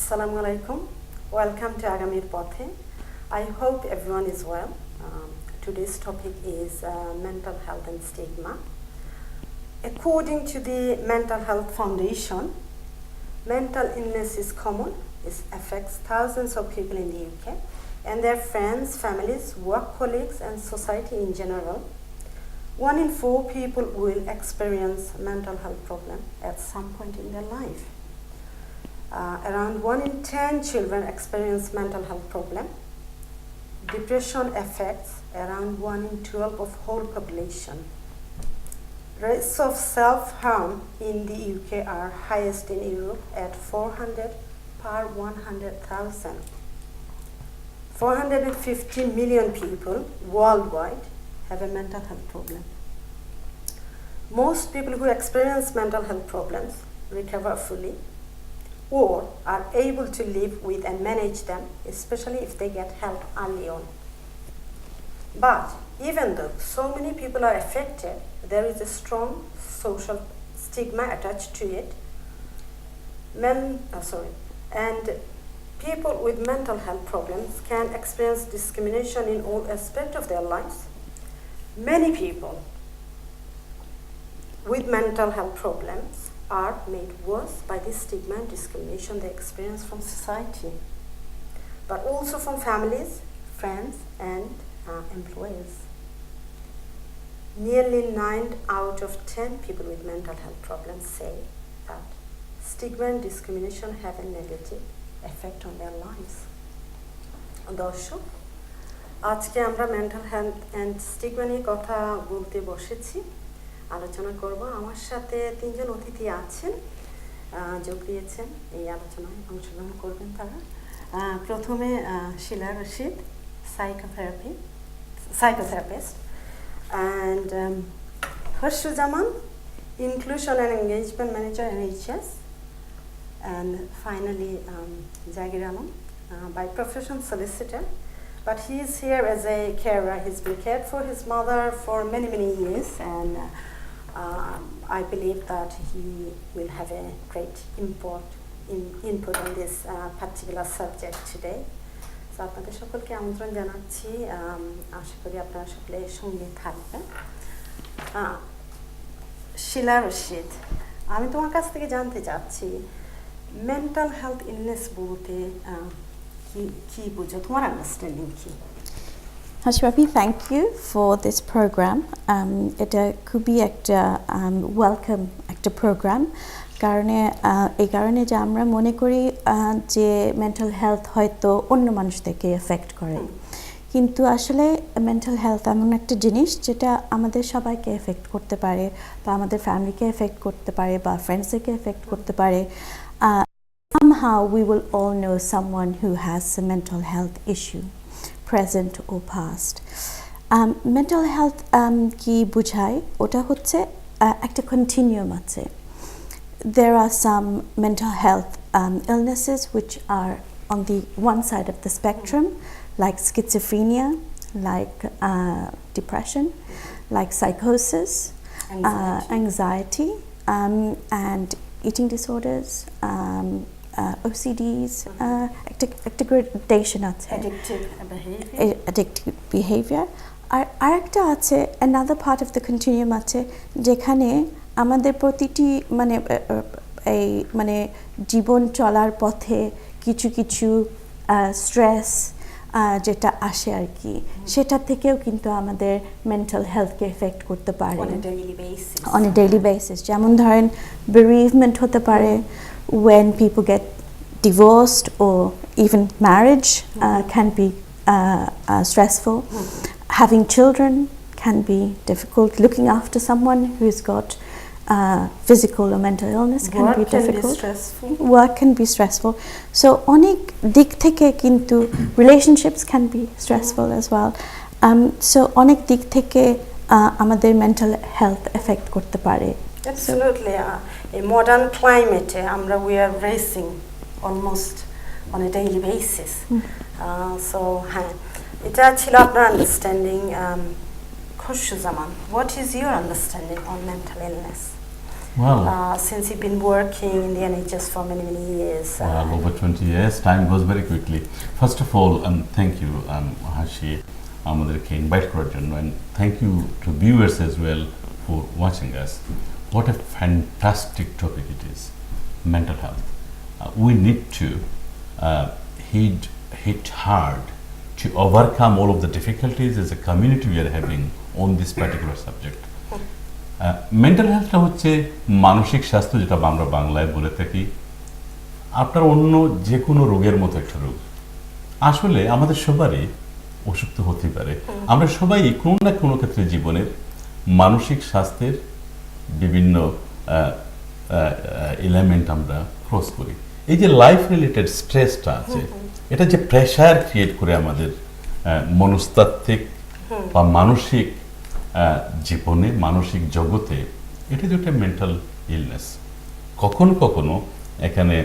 Assalamu alaikum. Welcome to Agamir Pothe. I hope everyone is well. Today's topic is mental health and stigma. According to the Mental Health Foundation, mental illness is common. It affects thousands of people in the UK and their friends, families, work colleagues and society in general. 1 in 4 people will experience mental health problem at some point in their life. Around 1 in 10 children experience mental health problem. Depression affects around 1 in 12 of whole population. Rates of self-harm in the UK are highest in Europe at 400 per 100,000. 450 million people worldwide have a mental health problem. Most people who experience mental health problems recover fully or are able to live with and manage them, especially if they get help early on. But even though so many people are affected, there is a strong social stigma attached to it. And people with mental health problems can experience discrimination in all aspects of their lives. Many people with mental health problems are made worse by this stigma and discrimination they experience from society, but also from families, friends, and employers. Nearly 9 out of 10 people with mental health problems say that stigma and discrimination have a negative effect on their lives. দর্শক, আজকে আমরা mental health and stigma নিয়ে কথা বলতে বসেছি, আলোচনা করব। আমার সাথে 3 জন অতিথি আছেন, যোগ দিয়েছেন এই আলোচনায়, অংশগ্রহণ করবেন তারা। প্রথমে শিলা Rashid, psychotherapist, and Husna Zaman, inclusion and engagement manager NHS, and finally Jagir by profession solicitor, but he is here as a carer. He's been cared for his mother for many years, and I believe that he will have a great input on this particular subject today. So আপনাদের সকলকে আমন্ত্রণ জানাচ্ছি, আশা করি আপনারা সকলে সঙ্গে থাকবেন। শিলা রশিদ, আমি তোমার কাছ থেকে জানতে চাচ্ছি মেন্টাল হেলথ ইলনেস বলতে কি বুঝো, তোমার আন্ডারস্ট্যান্ডিং কি? Hashi, thank you for this program. এটা খুবই একটা ওয়েলকাম একটা প্রোগ্রাম, এই কারণে যে আমরা মনে করি যে মেন্টাল হেলথ হয়তো অন্য মানুষদেরকে এফেক্ট করে, কিন্তু আসলে মেন্টাল হেলথ এমন একটা জিনিস যেটা আমাদের সবাইকে এফেক্ট করতে পারে, বা আমাদের ফ্যামিলিকে এফেক্ট করতে পারে, বা ফ্রেন্ডসদেরকে এফেক্ট করতে পারে। Somehow we will all know someone who has a mental health issue, present or past. Mental health কি বোঝায়, ওটা হচ্ছে একটা কন্টিনিউম আছে। There are some mental health illnesses which are on the one side of the spectrum, like schizophrenia, like depression, like psychosis, anxiety, and eating disorders, OCDs, addictive behavior. আরেকটা আছে, another part of the continuum আছে, যেখানে আমাদের প্রতিটি মানে জীবন চলার পথে কিছু স্ট্রেস যেটা আসে আর কি, সেটা থেকেও কিন্তু আমাদের মেন্টাল হেলথকে এফেক্ট করতে পারে অন এ ডেইলি বেসিস। যেমন ধরেন bereavement হতে পারে, when people get divorced, or even marriage can be stressful. Having children can be difficult. Looking after someone who's got physical or mental illness can be difficult. Work can be stressful. So অনেক দিক থেকে কিন্তু relationships can be stressful as well. So অনেক দিক থেকে আমাদের mental health affect করতে পারে। Absolutely. In modern climate, we are racing almost on a daily basis. So এটা ছিল আপনার understanding. Zaman, what is your understanding on mental illness? Wow. since you've been working in the NHS for many, many years. Over 20 years. Time goes very quickly. First of all, thank you, Hashi, আমাদেরকে invite করার জন্য, and thank you to viewers as well for watching us. What a fantastic topic it is, mental health. We need to hit hard to overcome all of the difficulties as a community we are having on this particular subject. Mental হেলথটা হচ্ছে মানসিক স্বাস্থ্য, যেটা আমরা বাংলায় বলে থাকি আপনার অন্য যে কোনো রোগের মতো একটা রোগ। আসলে আমাদের সবারই অসুখ তো হতে পারে, আমরা সবাই কোনো না কোনো ক্ষেত্রে জীবনের মানসিক স্বাস্থ্যের বিভিন্ন এলিমেন্ট আমরা ক্রস করি। এই যে লাইফ রিলেটেড স্ট্রেসটা আছে, এটা যে প্রেশার ক্রিয়েট করে আমাদের মনস্তাত্ত্বিক বা মানসিক জীবনে, মানসিক জগতে, এটা যে একটা মেন্টাল ইলনেস। কখনো কখনো এখানে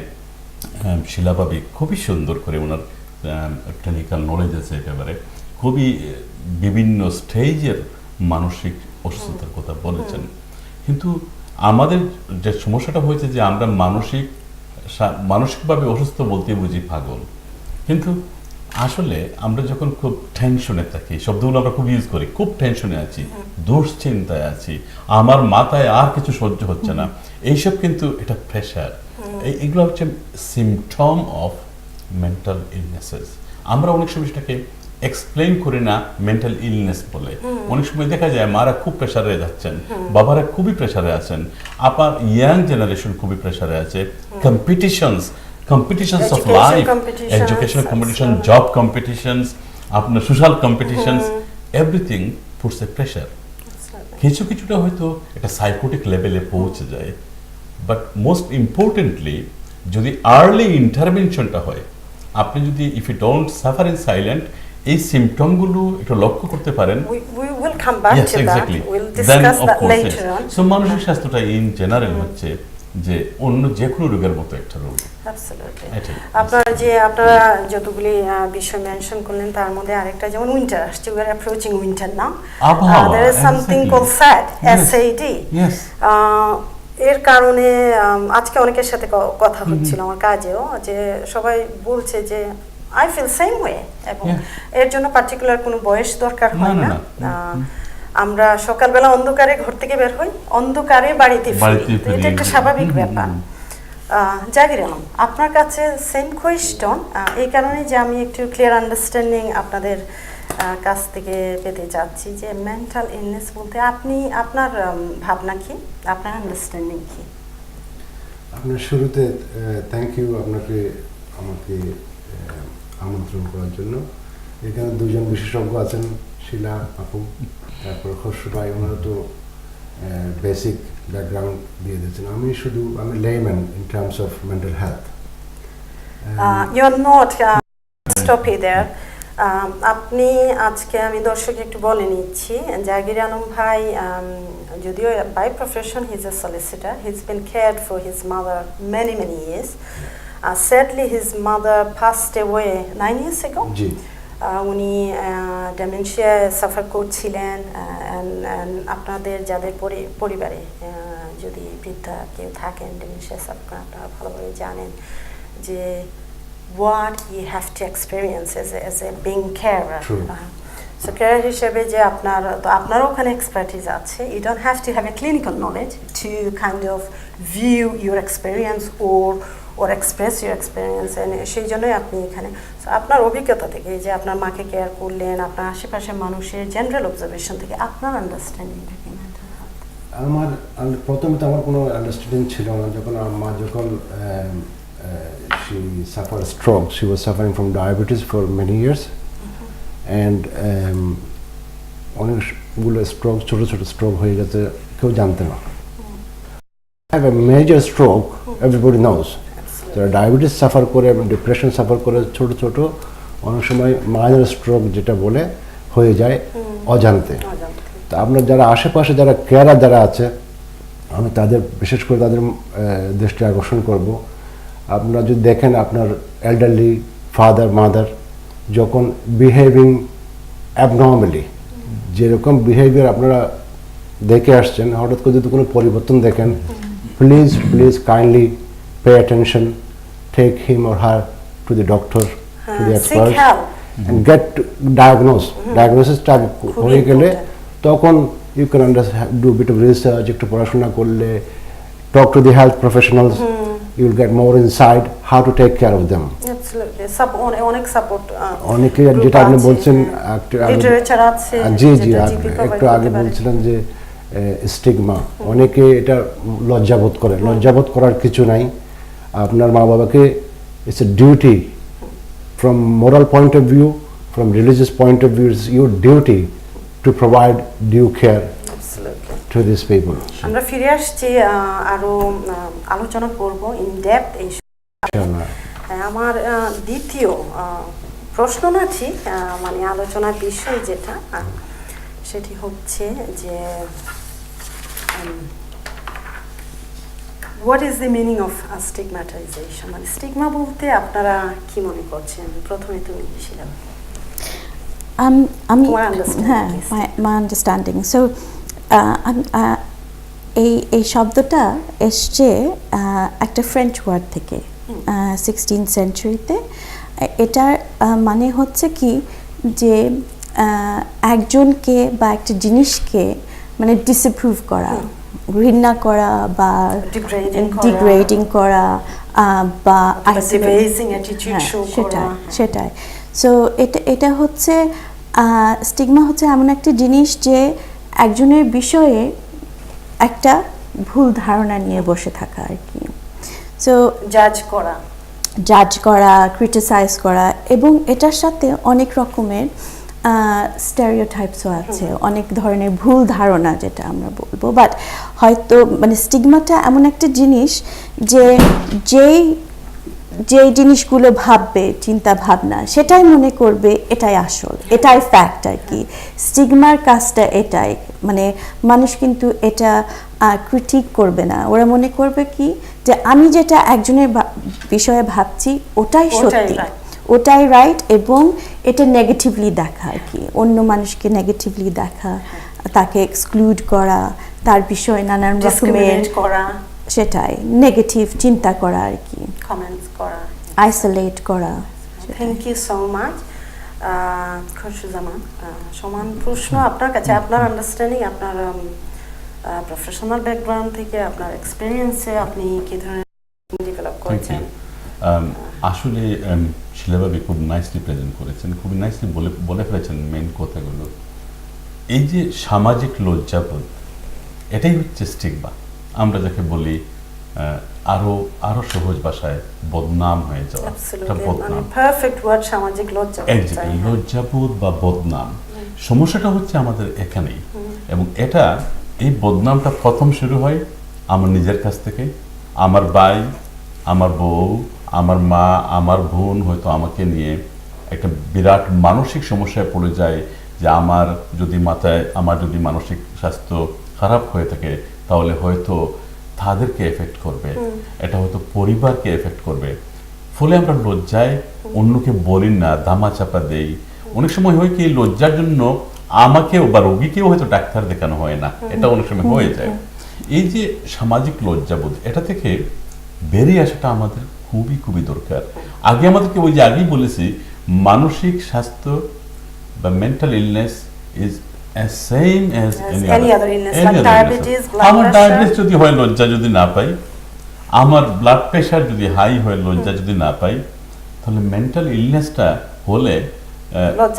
শিলাভাবি খুবই সুন্দর করে ওনার ক্লিনিক্যাল নলেজ আছে, একেবারে খুবই বিভিন্ন স্টেজের মানসিক অসুস্থতার কথা বলেছেন। কিন্তু আমাদের যে সমস্যাটা হয়েছে যে আমরা মানসিকভাবে অসুস্থ বলতে বুঝি পাগল, কিন্তু আসলে আমরা যখন খুব টেনশনে থাকি, শব্দগুলো আমরা খুব ইউজ করি, খুব টেনশনে আছি, দুশ্চিন্তায় আছি, আমার মাথায় আর কিছু সহ্য হচ্ছে না, এইসব কিন্তু এটা প্রেশার। এগুলো হচ্ছে সিমটম অফ মেন্টাল ইলনেসেস। আমরা অনেক সময় সেটাকে এক্সপ্লেইন করি না মেন্টাল ইলনেস বলে। অনেক সময় দেখা যায় মারা খুব প্রেশারে যাচ্ছেন, বাবারা খুবই প্রেশারে আছেন, আবার ইয়াং জেনারেশন খুবই প্রেশারে আছে, competitions of life, educational competition, job competitions, আপনার social competitions, everything puts a pressure. কিছুটা হয়তো এটা সাইকোটিক লেভেলে পৌঁছে যায়, বাট মোস্ট ইম্পর্টেন্টলি যদি আর্লি ইন্টারভেনশনটা হয়, আপনি যদি if you don't suffer in silent, এই সিমটমগুলো একটু লক্ষ্য করতে পারেন। We will come back to exactly. that. We'll discuss that later on. So মানসিক স্বাস্থ্যটা ইন জেনারেল হচ্ছে যে অন্য যে কোনো রোগের মতো একটা রোগ। আপনারা যতগুলি বিষয় মেনশন করলেন, তার মধ্যে আরেকটা যেমন উইন্টার আসছে, we are approaching winter now, there is something called SAD. এর কারণে আজকে অনেকের সাথে কথা হচ্ছিল আমার কাজেও, যে সবাই বলছে যে আই ফিল সেম ওয়ে, এবং এর জন্য পার্টিকুলার কোনো বয়স দরকার হয় না। আমরা সকালবেলা অন্ধকারে ঘর থেকে বের হই, অন্ধকারে বাড়িতে ফিরি, এটা একটা স্বাভাবিক ব্যাপার। জাগির আলম, আপনার কাছে সেম কোয়েশ্চন, এই কারণে যে আমি একটু ক্লিয়ার আন্ডারস্ট্যান্ডিং আপনাদের কাছ থেকে পেতে চাচ্ছি যে মেন্টাল ইলনেস বলতে আপনার ভাবনা কি, আপনার আন্ডারস্ট্যান্ডিং কি? আপনার শুরুতে থ্যাংক ইউ আমাকে আমন্ত্রণ করার জন্য। এখানে দুজন বিশেষজ্ঞ আছেন, শিলা আপু, তারপর খসরু ভাই, ওনারা তো বেসিক ব্যাকগ্রাউন্ড দিয়ে দিয়েছেন। আমি layman in terms of mental health. You are not, stop there. আপনি আজকে, আমি দর্শককে একটু বলে নিচ্ছি, জাগির আলম ভাই যদিও by profession he is a solicitor, he is been cared for his mother many years. Sadly, his mother passed away 9 years ago. উনি ডেমেনশিয়া সাফার করছিলেন। আপনাদের যাদের পরিবারে যদি বৃদ্ধা কেউ থাকেন ডেমেনশিয়া সাফার, আপনারা ভালোভাবে জানেন যে what you have to experience as a being carer. So carer হিসেবে যে আপনার ওখানে এক্সপার্টিজ আছে, you don't have to have a clinical knowledge to kind of view your experience or express your experience, and সেই জন্যই আপনি এখানে। So আপনার অভিজ্ঞতা থেকে, যে আপনার মাকে কেয়ার করলেন, আপনার আশেপাশের মানুষের জেনারেল অবজারভেশন থেকে আপনার আন্ডারস্ট্যান্ডিংটা কি? প্রথমে তো আমার কোনো আন্ডারস্ট্যান্ডিং ছিল না। যখন আমার মা she suffered stroke, she was suffering from diabetes for many years, and অনেকগুলো স্ট্রোক, ছোট ছোট স্ট্রোক হয়ে গেছে, কেউ জানতে না। have a major stroke, everybody knows. যারা ডায়াবেটিস সাফার করে, ডিপ্রেশন সাফার করে, ছোট ছোট অনেক সময় মাইনর স্ট্রোক যেটা বলে হয়ে যায় অজান্তে। তো আপনার যারা আশেপাশে যারা কেয়ারার যারা আছে, আমি তাদের বিশেষ করে তাদের দৃষ্টি আকর্ষণ করব। আপনারা যদি দেখেন আপনার এল্ডারলি ফাদার মাদার যখন বিহেভিং অ্যাবনর্মালি, যেরকম বিহেভিয়ার আপনারা দেখে আসছেন, হঠাৎ করে যদি কোনো পরিবর্তন দেখেন, please kindly pay attention, take him or her to the doctor, to the seek experts, help. and get diagnosed. Diagnosis টা হয়ে গেলে তখন you can do a bit of research, একটু পড়াশোনা করলে, talk to the health professionals, you will get more insight how to take care of them. Absolutely. অনেক support অনেকে যেটা আপনি বলছেন লিটারেচার আছে, জি একটু আগে বলছিলেন যে স্টিগমা, অনেকে এটা লজ্জাবোধ করে। লজ্জাবোধ করার কিছু নাই। আপনার মা বাবাকে it's a duty, from moral point of view, from religious point of view, it's your duty to provide due care to these people. আমরা ফিরে আসছি আরো আলোচনা করব ইন ডেপথ এই আমার দ্বিতীয় প্রশ্ন না ঠিক মানে আলোচনার বিষয় যেটা সেটি হচ্ছে যে what is the meaning of stigmatization? মানে স্টিগমা বলতে আপনারা কি মনে করছেন? প্রথমে তুমি শিলা। my understanding. So এই শব্দটা এসছে একটা ফ্রেঞ্চ ওয়ার্ড থেকে 16th সেঞ্চুরিতে। এটার মানে হচ্ছে কি যে একজনকে বা একটা জিনিসকে মানে ডিসঅ্যাপ্রুভ করা, ঘৃণা করা বা ডিগ্রেডিং করা বা সেটাই। সো এটা হচ্ছে স্টিগমা হচ্ছে এমন একটা জিনিস যে একজনের বিষয়ে একটা ভুল ধারণা নিয়ে বসে থাকা আর কি। সো জাজ করা, ক্রিটিসাইজ করা, এবং এটার সাথে অনেক রকমের স্টেরিওটাইপসও আছে, অনেক ধরনের ভুল ধারণা যেটা আমরা বলবো। বাট হয়তো মানে স্টিগমাটা এমন একটা জিনিস যে যেই জিনিসগুলো ভাববে, চিন্তা ভাবনা, সেটাই মনে করবে এটাই আসল, এটাই ফ্যাক্ট আর কি। স্টিগমার কাজটা এটাই, মানে মানুষ কিন্তু এটা ক্রিটিক করবে না। ওরা মনে করবে কি যে আমি যেটা একজনের বিষয়ে ভাবছি ওটাই সত্যি, ওটাই রাইট, এবং এটা নেগেটিভলি দেখা আর কি, অন্য মানুষকে নেগেটিভলি দেখা, তাকে এক্সক্লুড করা, তার বিষয়ে নানান রকমের সেটাই নেগেটিভ চিন্তা করা আর কি, কমেন্টস করা, আইসোলেট করা। Thank you so much. Khasruzzaman, সমান প্রশ্ন আপনার কাছে, আপনার আন্ডারস্ট্যান্ডিং, আপনার প্রফেশনাল ব্যাকগ্রাউন্ড থেকে, আপনার এক্সপেরিয়েন্সে আপনি কি ধরনের ডেভেলপ করেছেন? আসলে শিলাবাবি খুব নাইসলি প্রেজেন্ট করেছেন, খুবই নাইসলি বলে ফেলেছেন মেইন কথাগুলো। এই যে সামাজিক লজ্জাবোধ, এটাই হচ্ছে স্টিগমা। আমরা যাকে বলি আরো সহজ ভাষায় বদনাম হয়ে যাওয়া, লজ্জাবোধ বা বদনাম। সমস্যাটা হচ্ছে আমাদের এখানেই, এবং এই বদনামটা প্রথম শুরু হয় আমার নিজের কাছ থেকে। আমার ভাই, আমার বউ, আমার মা, আমার বোন হয়তো আমাকে নিয়ে একটা বিরাট মানসিক সমস্যায় পড়ে যায় যে আমার যদি মানসিক স্বাস্থ্য খারাপ হয়ে থাকে তাহলে হয়তো তাদেরকে এফেক্ট করবে, এটা হয়তো পরিবারকে এফেক্ট করবে। ফলে আমরা লজ্জায় অন্যকে বলি না, ধামা চাপা দেই। অনেক সময় হয় কি লজ্জার জন্য আমাকেও বা রোগীকেও হয়তো ডাক্তার দেখানো হয় না, এটা অনেক সময় হয়ে যায়। এই যে সামাজিক লজ্জাবোধ, এটা থেকে বেরিয়ে আসাটা আমাদের খুবই খুবই দরকার। আগে আমাদেরকে ওই যে আগেই বলেছি, মানসিক স্বাস্থ্য বা mental illness is as same as any other illness, like diabetes, আমার ডায়াবেটিস যদি হয়, লজ্জা যদি না পাই, আমার ব্লাড প্রেশার যদি হাই হয়, লজ্জা যদি না পাই, তাহলে মেন্টাল ইলনেসটা হলে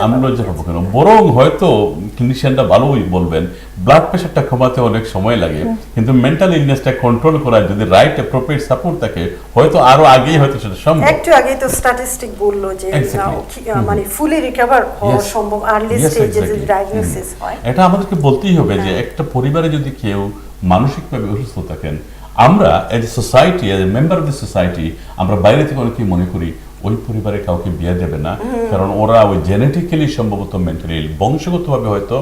আমি লজ্জা পাবো কেন? বরং হয়তো ক্লিনিশিয়ানটা ভালোই বলবেন ব্লাড প্রেশারটা কমাতে অনেক সময় লাগে, কিন্তু মেন্টাল ইলনেসটা কন্ট্রোল করার যদি রাইট অ্যাপ্রোপ্রিয়েট সাপোর্ট থাকে হয়তো আরো আগেই হয়তো সেটা সম্ভব। একটু আগেই তো স্ট্যাটিস্টিক বললো যে মানে ফুলি রিকভার হওয়া সম্ভব আর্লি স্টেজে যদি ডায়াগনোসিস হয়। এটা আমাদেরকে বলতেই হবে যে একটা পরিবারে যদি কেউ মানসিকভাবে অসুস্থ থাকেন, আমরা as a society, as a member of the society, আমরা বাইরে থেকে অনেকেই মনে করি ওই পরিবারে কাউকে বিয়ে দেবে না, কারণ ওরা ওই জেনেটিক্যালি সম্ভবত মেন্টালি বংশগতভাবে হয়তো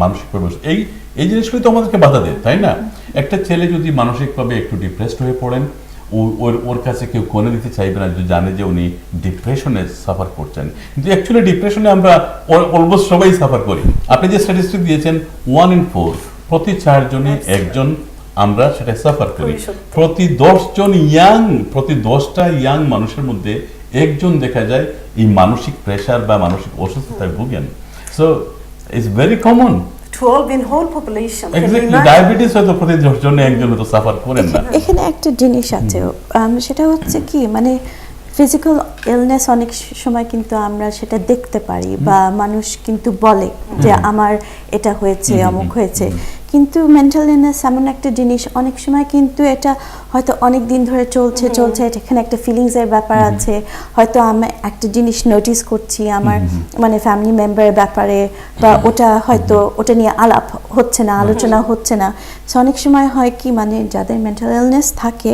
মানসিকভাবে এই জিনিসগুলো তো আমাদেরকে বাধা দেয়, তাই না? একটা ছেলে যদি মানসিকভাবে একটু ডিপ্রেসড হয়ে পড়েন, ওর কাছে কেউ কোণে দিতে চাইবে না যদি জানে যে উনি ডিপ্রেশনে সাফার করছেন। কিন্তু অ্যাকচুয়ালি ডিপ্রেশনে আমরা অলমোস্ট সবাই সাফার করি। আপনি যে স্ট্যাটিস্টিক দিয়েছেন 1 in 4, প্রতি 4 জনে একজন আমরা সেটা সাফার করি। খুবই সত্যি। প্রতি 10টা ইয়াং মানুষের মধ্যে একজন দেখা যায় এই মানসিক প্রেসার বা মানসিক অসুস্থতায় ভুগেন। So it's very common. 12 in whole population. Exactly, diabetes হয়তো প্রতি 10 জনে একজন তো সাফার করেন না। এখানে একটা জিনিস আছে, সেটা হচ্ছে কি মানে ফিজিক্যাল ইলনেস অনেক সময় কিন্তু আমরা সেটা দেখতে পারি বা মানুষ কিন্তু বলে যে আমার এটা হয়েছে, অমুক হয়েছে, কিন্তু মেন্টাল ইলনেস এমন একটা জিনিস অনেক সময় কিন্তু এটা হয়তো অনেক দিন ধরে চলছে, এখানে একটা ফিলিংসের ব্যাপার আছে, হয়তো আমি একটা জিনিস নোটিস করছি আমার মানে ফ্যামিলি মেম্বারের ব্যাপারে, বা ওটা হয়তো ওটা নিয়ে আলাপ হচ্ছে না, আলোচনা হচ্ছে না। সো অনেক সময় হয় কি মানে যাদের মেন্টাল ইলনেস থাকে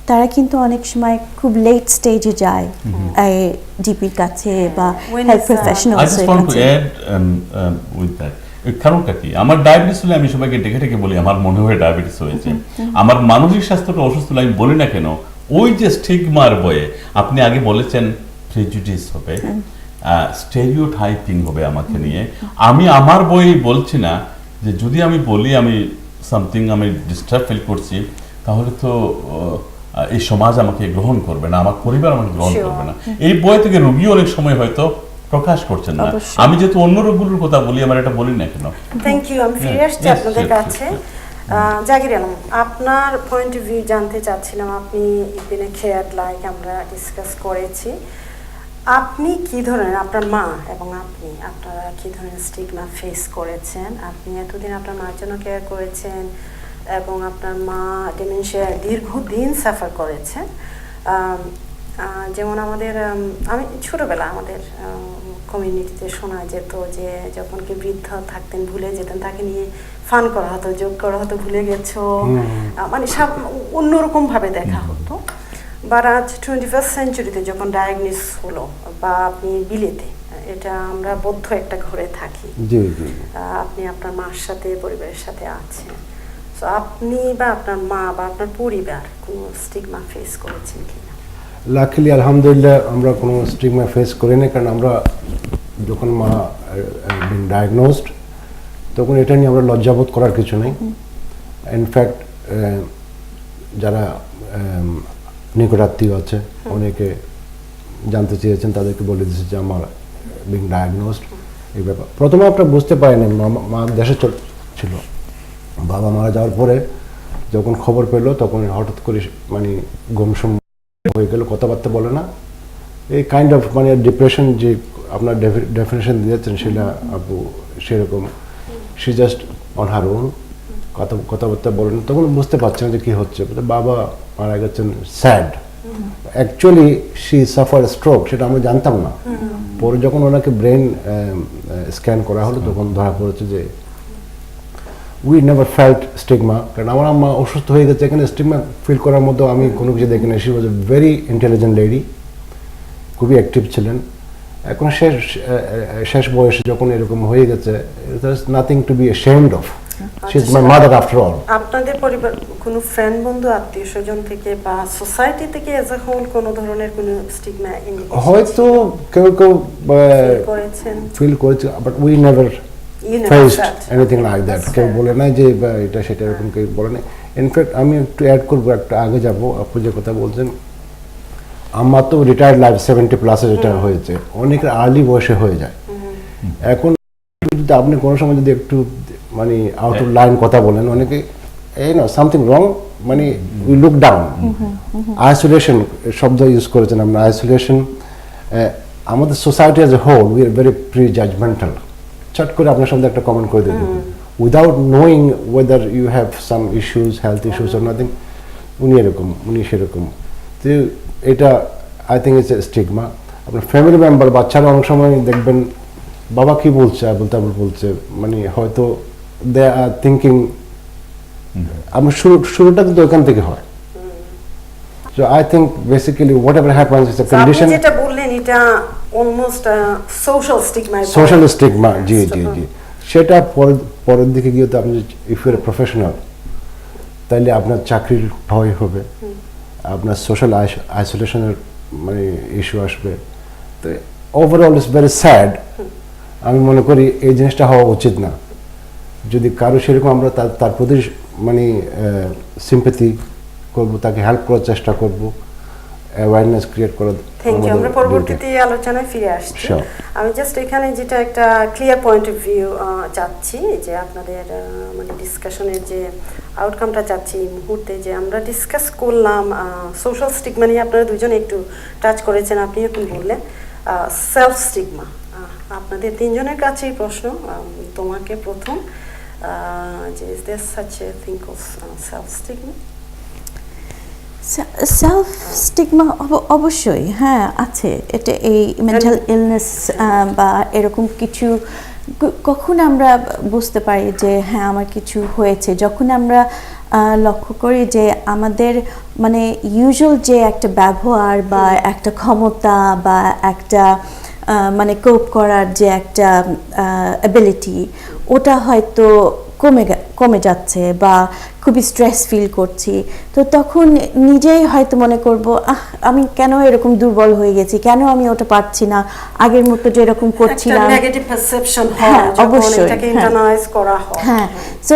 তারা কিন্তু অনেক সময় খুব লেট স্টেজে যায় জিপির কাছে বা হেলথ প্রফেশনালসের কাছে। কারণটা কি? আমার ডায়াবেটিস হলে আমি সবাইকে ডেকে ডেকে বলি আমার মনে হয় ডায়াবেটিস হয়েছে। আমার মানসিক স্বাস্থ্যটা অসুস্থ হলে আমি বলি না কেন, ওই যে স্টিগমার বয়ে আপনি আগে বলেছেন প্রেজুডিস হবে, স্টেরিওটাইপিং হবে আমাকে নিয়ে। আমি আমার বই বলছি না যে যদি আমি বলি আমি সামথিং আমি ডিস্টার্ব ফিল করছি তাহলে তো এই সমাজ আমাকে গ্রহণ করবে না, আমার পরিবার আমাকে গ্রহণ করবে না। এই বই থেকে রোগী অনেক সময় হয়তো প্রকাশ করছেন না। আমি যেহেতু অন্য রোগগুলোর কথা বলি, আমার এটা বলি না কেন। Thank you. আমি ফিরে আসছি আপনাদের কাছে। জাগির আলম, আপনার পয়েন্ট অফ ভিউ জানতে চাচ্ছিলাম। আপনি ইবিন খেয়ার লাইক আমরা ডিসকাস করেছি, আপনি কি ধরনের, আপনার মা এবং আপনি আপনারা কি ধরনের স্টিগমা ফেস করেছেন? আপনি এতদিন আপনার মার জন্য কেয়ার করেছেন এবং আপনার মা ডিমেনশিয়া দীর্ঘদিন সাফার করেছেন। যেমন আমাদের আমি ছোটোবেলা আমাদের কমিউনিটিতে শোনা যেত যে যখন কি বৃদ্ধ থাকতেন ভুলে যেতেন, তাকে নিয়ে ফান করা হতো, যোগ করা হতো, ভুলে গেছো, মানে সব অন্যরকমভাবে দেখা হতো। বা আজ 21st সেঞ্চুরিতে যখন ডায়াগনোস হলো বা আপনি বিলেতে, এটা আমরা বদ্ধ একটা ঘরে থাকি, আপনি আপনার মার সাথে পরিবারের সাথে আছেন, তো আপনি বা আপনার মা বা আপনার পরিবার কোনো স্টিগমা ফেস করেছেন কিনা? লাকিলি আলহামদুলিল্লাহ আমরা কোনো স্টিগমা ফেস করিনি, কারণ আমরা যখন মা ডায়াগনোসড তখন এটা নিয়ে আমরা লজ্জাবোধ করার কিছু নেই। ইনফ্যাক্ট যারা নিকটাত্মীয় আছে অনেকে জানতে চেয়েছেন, তাদেরকে বলে দিয়েছে যে আমার বিং ডায়াগনোসড। এই ব্যাপার প্রথমে আমরা বুঝতে পারিনি, মা দেশে ছিল, বাবা মারা যাওয়ার পরে যখন খবর পেলো তখন হঠাৎ করে মানে গুমসুম হয়ে গেল, কথাবার্তা বলে না, এই কাইন্ড অফ মানে ডিপ্রেশন যে আপনার ডেফিনেশন দিয়েছেন শিলা আপু, সেরকম she just on her own, কথাবার্তা বলেন। তখন বুঝতে পারছেন যে কী হচ্ছে, বাবা মারা গেছেন, sad. Actually she suffer stroke, সেটা আমরা জানতাম না। পরে যখন ওনাকে ব্রেন স্ক্যান করা হলো তখন ধরা পড়েছে যে উই নেভার ফেল্ট স্টিগমা, কারণ আমার আম্মা অসুস্থ হয়ে গেছে, এখানে স্টিগমা ফিল করার মতো আমি কোনো কিছু দেখি না। She was a very intelligent lady, খুবই অ্যাক্টিভ ছিলেন। এখন শেষ বয়সে যখন এরকম হয়ে গেছে, there is nothing to be ashamed of. She is my mother after all. আপনাদের পরিবার কোনো ফ্রেন্ড বন্ধু আত্মীয় স্বজন থেকে বা সোসাইটি থেকে এজ আ হোল কোনো ধরনের কোনো স্টিগমা হয়তো কেউ কেউ ফিল করেছে, but we never faced anything like that. কেউ বলে না যে এটা সেটা, এরকম কেউ বলে না। ইনফ্যাক্ট আমি একটু অ্যাড করবো, একটা আগে যাবো, আপনি যে কথা বলছেন, আমার তো রিটায়ার্ড লাইফ 70+ যেটা হয়েছে, অনেকের আর্লি বয়সে হয়ে যায়। এখন যদি আপনি কোনো সময় যদি একটু মানে আউট অফ লাইন কথা বলেন, অনেকে এই না সামথিং রং, মানে উই লুক ডাউন। আইসোলেশন শব্দ ইউজ করেছেন আমরা, আইসোলেশন। আমাদের society as a whole we are very pre judgemental. চট করে আপনার সামনে একটা কমেন্ট করে দেবেন without knowing whether you have some issues, health issues or nothing. উনি এরকম, উনি সেরকম। তো এটা I think it's a stigma. আপনার ফ্যামিলি মেম্বার, বাচ্চারা অনেক সময় দেখবেন বাবা কি বলছে বলতে বলছে, মানে হয়তো দে আর থিঙ্কিং, আপনার শুরুটা কিন্তু ওখান থেকে হয়। So I think basically whatever happens is a condition. আপনি যেটা বললেন এটা almost social stigma. Social stigma, জি জি জি। সেটা পরের দিকে গিয়ে তো আপনি ইফ ইউ আর প্রফেশনাল, তাহলে আপনার চাকরির ভয় হবে, আপনার সোশ্যাল আইসোলেশনের মানে ইস্যু আসবে। তো ওভারঅল ইটস ভেরি স্যাড। আমি মনে করি এই জিনিসটা হওয়া উচিত না। যদি কারো সেরকম আমরা তার প্রতি মানে সিম্প্যাথি করব, তাকে হেল্প করার চেষ্টা করব, অ্যাওয়ারনেস ক্রিয়েট করার। Thank you. আমরা পরবর্তীতে আলোচনায় ফিরে আসছি। আমি জাস্ট এখানে যেটা একটা ক্লিয়ার পয়েন্ট অফ ভিউ চাচ্ছি, যে আপনাদের মানে ডিসকাশনের যে আউটকামটা চাচ্ছি এই মুহূর্তে, যে আমরা ডিসকাস করলাম সোশ্যাল স্টিগমা নিয়ে। আপনারা দুজন একটু টাচ করেছেন, আপনি এখন বললেন সেলফ স্টিগমা। আপনাদের তিনজনের কাছেই প্রশ্ন, তোমাকে প্রথম, যে is there such a thing of self stigma? Self stigma অবশ্যই হ্যাঁ আছে। এটা এই মেন্টাল ইলনেস বা এরকম কিছু কখন আমরা বুঝতে পারি যে হ্যাঁ আমার কিছু হয়েছে, যখন আমরা লক্ষ্য করি যে আমাদের মানে ইউজুয়াল যে একটা ব্যবহার বা একটা ক্ষমতা বা একটা মানে কোপ করার যে একটা অ্যাবিলিটি, ওটা হয়তো কমে যাচ্ছে বা খুবই স্ট্রেস ফিল করছি, তো তখন নিজেই হয়তো মনে করব আমি কেন এরকম দুর্বল হয়ে গেছি, কেন আমি ওটা পারছি না, আগের মতো যে এরকম করছিলাম। একটা নেগেটিভ পারসেপশন হয় যখন এটাকে ইন্টারনালাইজ করা হয়। হ্যাঁ, সো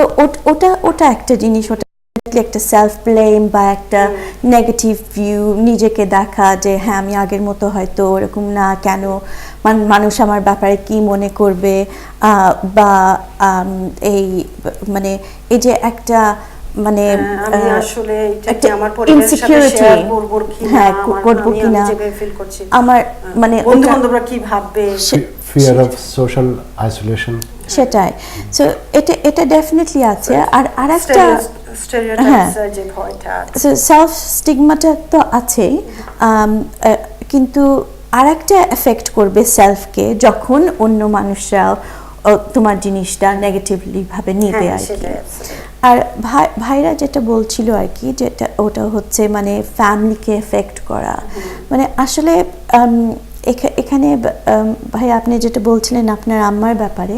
ওটা একটা জিনিস, ওটা একটা সেলফ ব্লেম বা একটা নেগেটিভ ভিউ, নিজেকে দেখা যে হ্যাঁ আমি আগের মতো হয়তো এরকম না, কেন মানুষ আমার ব্যাপারে কি মনে করবে, বা এই মানে এই যে একটা মানে আমি আসলে এটাকে আমার পরিবারের সাথে শেয়ার করব কিনা, আমি নিজেকে ফিল করছি, আমার মানে বন্ধু-বান্ধবরা কি ভাববে, ফিয়ার অফ সোশ্যাল আইসোলেশন, সেটাই। সো এটা ডেফিনেটলি আছে। আর আরেকটা যে ভয়টা, সেলফ স্টিগমাটা তো আছেই, কিন্তু আরেকটা এফেক্ট করবে সেলফকে যখন অন্য মানুষরা তোমার জিনিসটা নেগেটিভলি ভাবে নিবে আর কি। আর ভাইরা যেটা বলছিল আর কি, যেটা ওটা হচ্ছে মানে ফ্যামিলিকে এফেক্ট করা, মানে আসলে এখানে ভাই আপনি যেটা বলছিলেন আপনার আম্মার ব্যাপারে,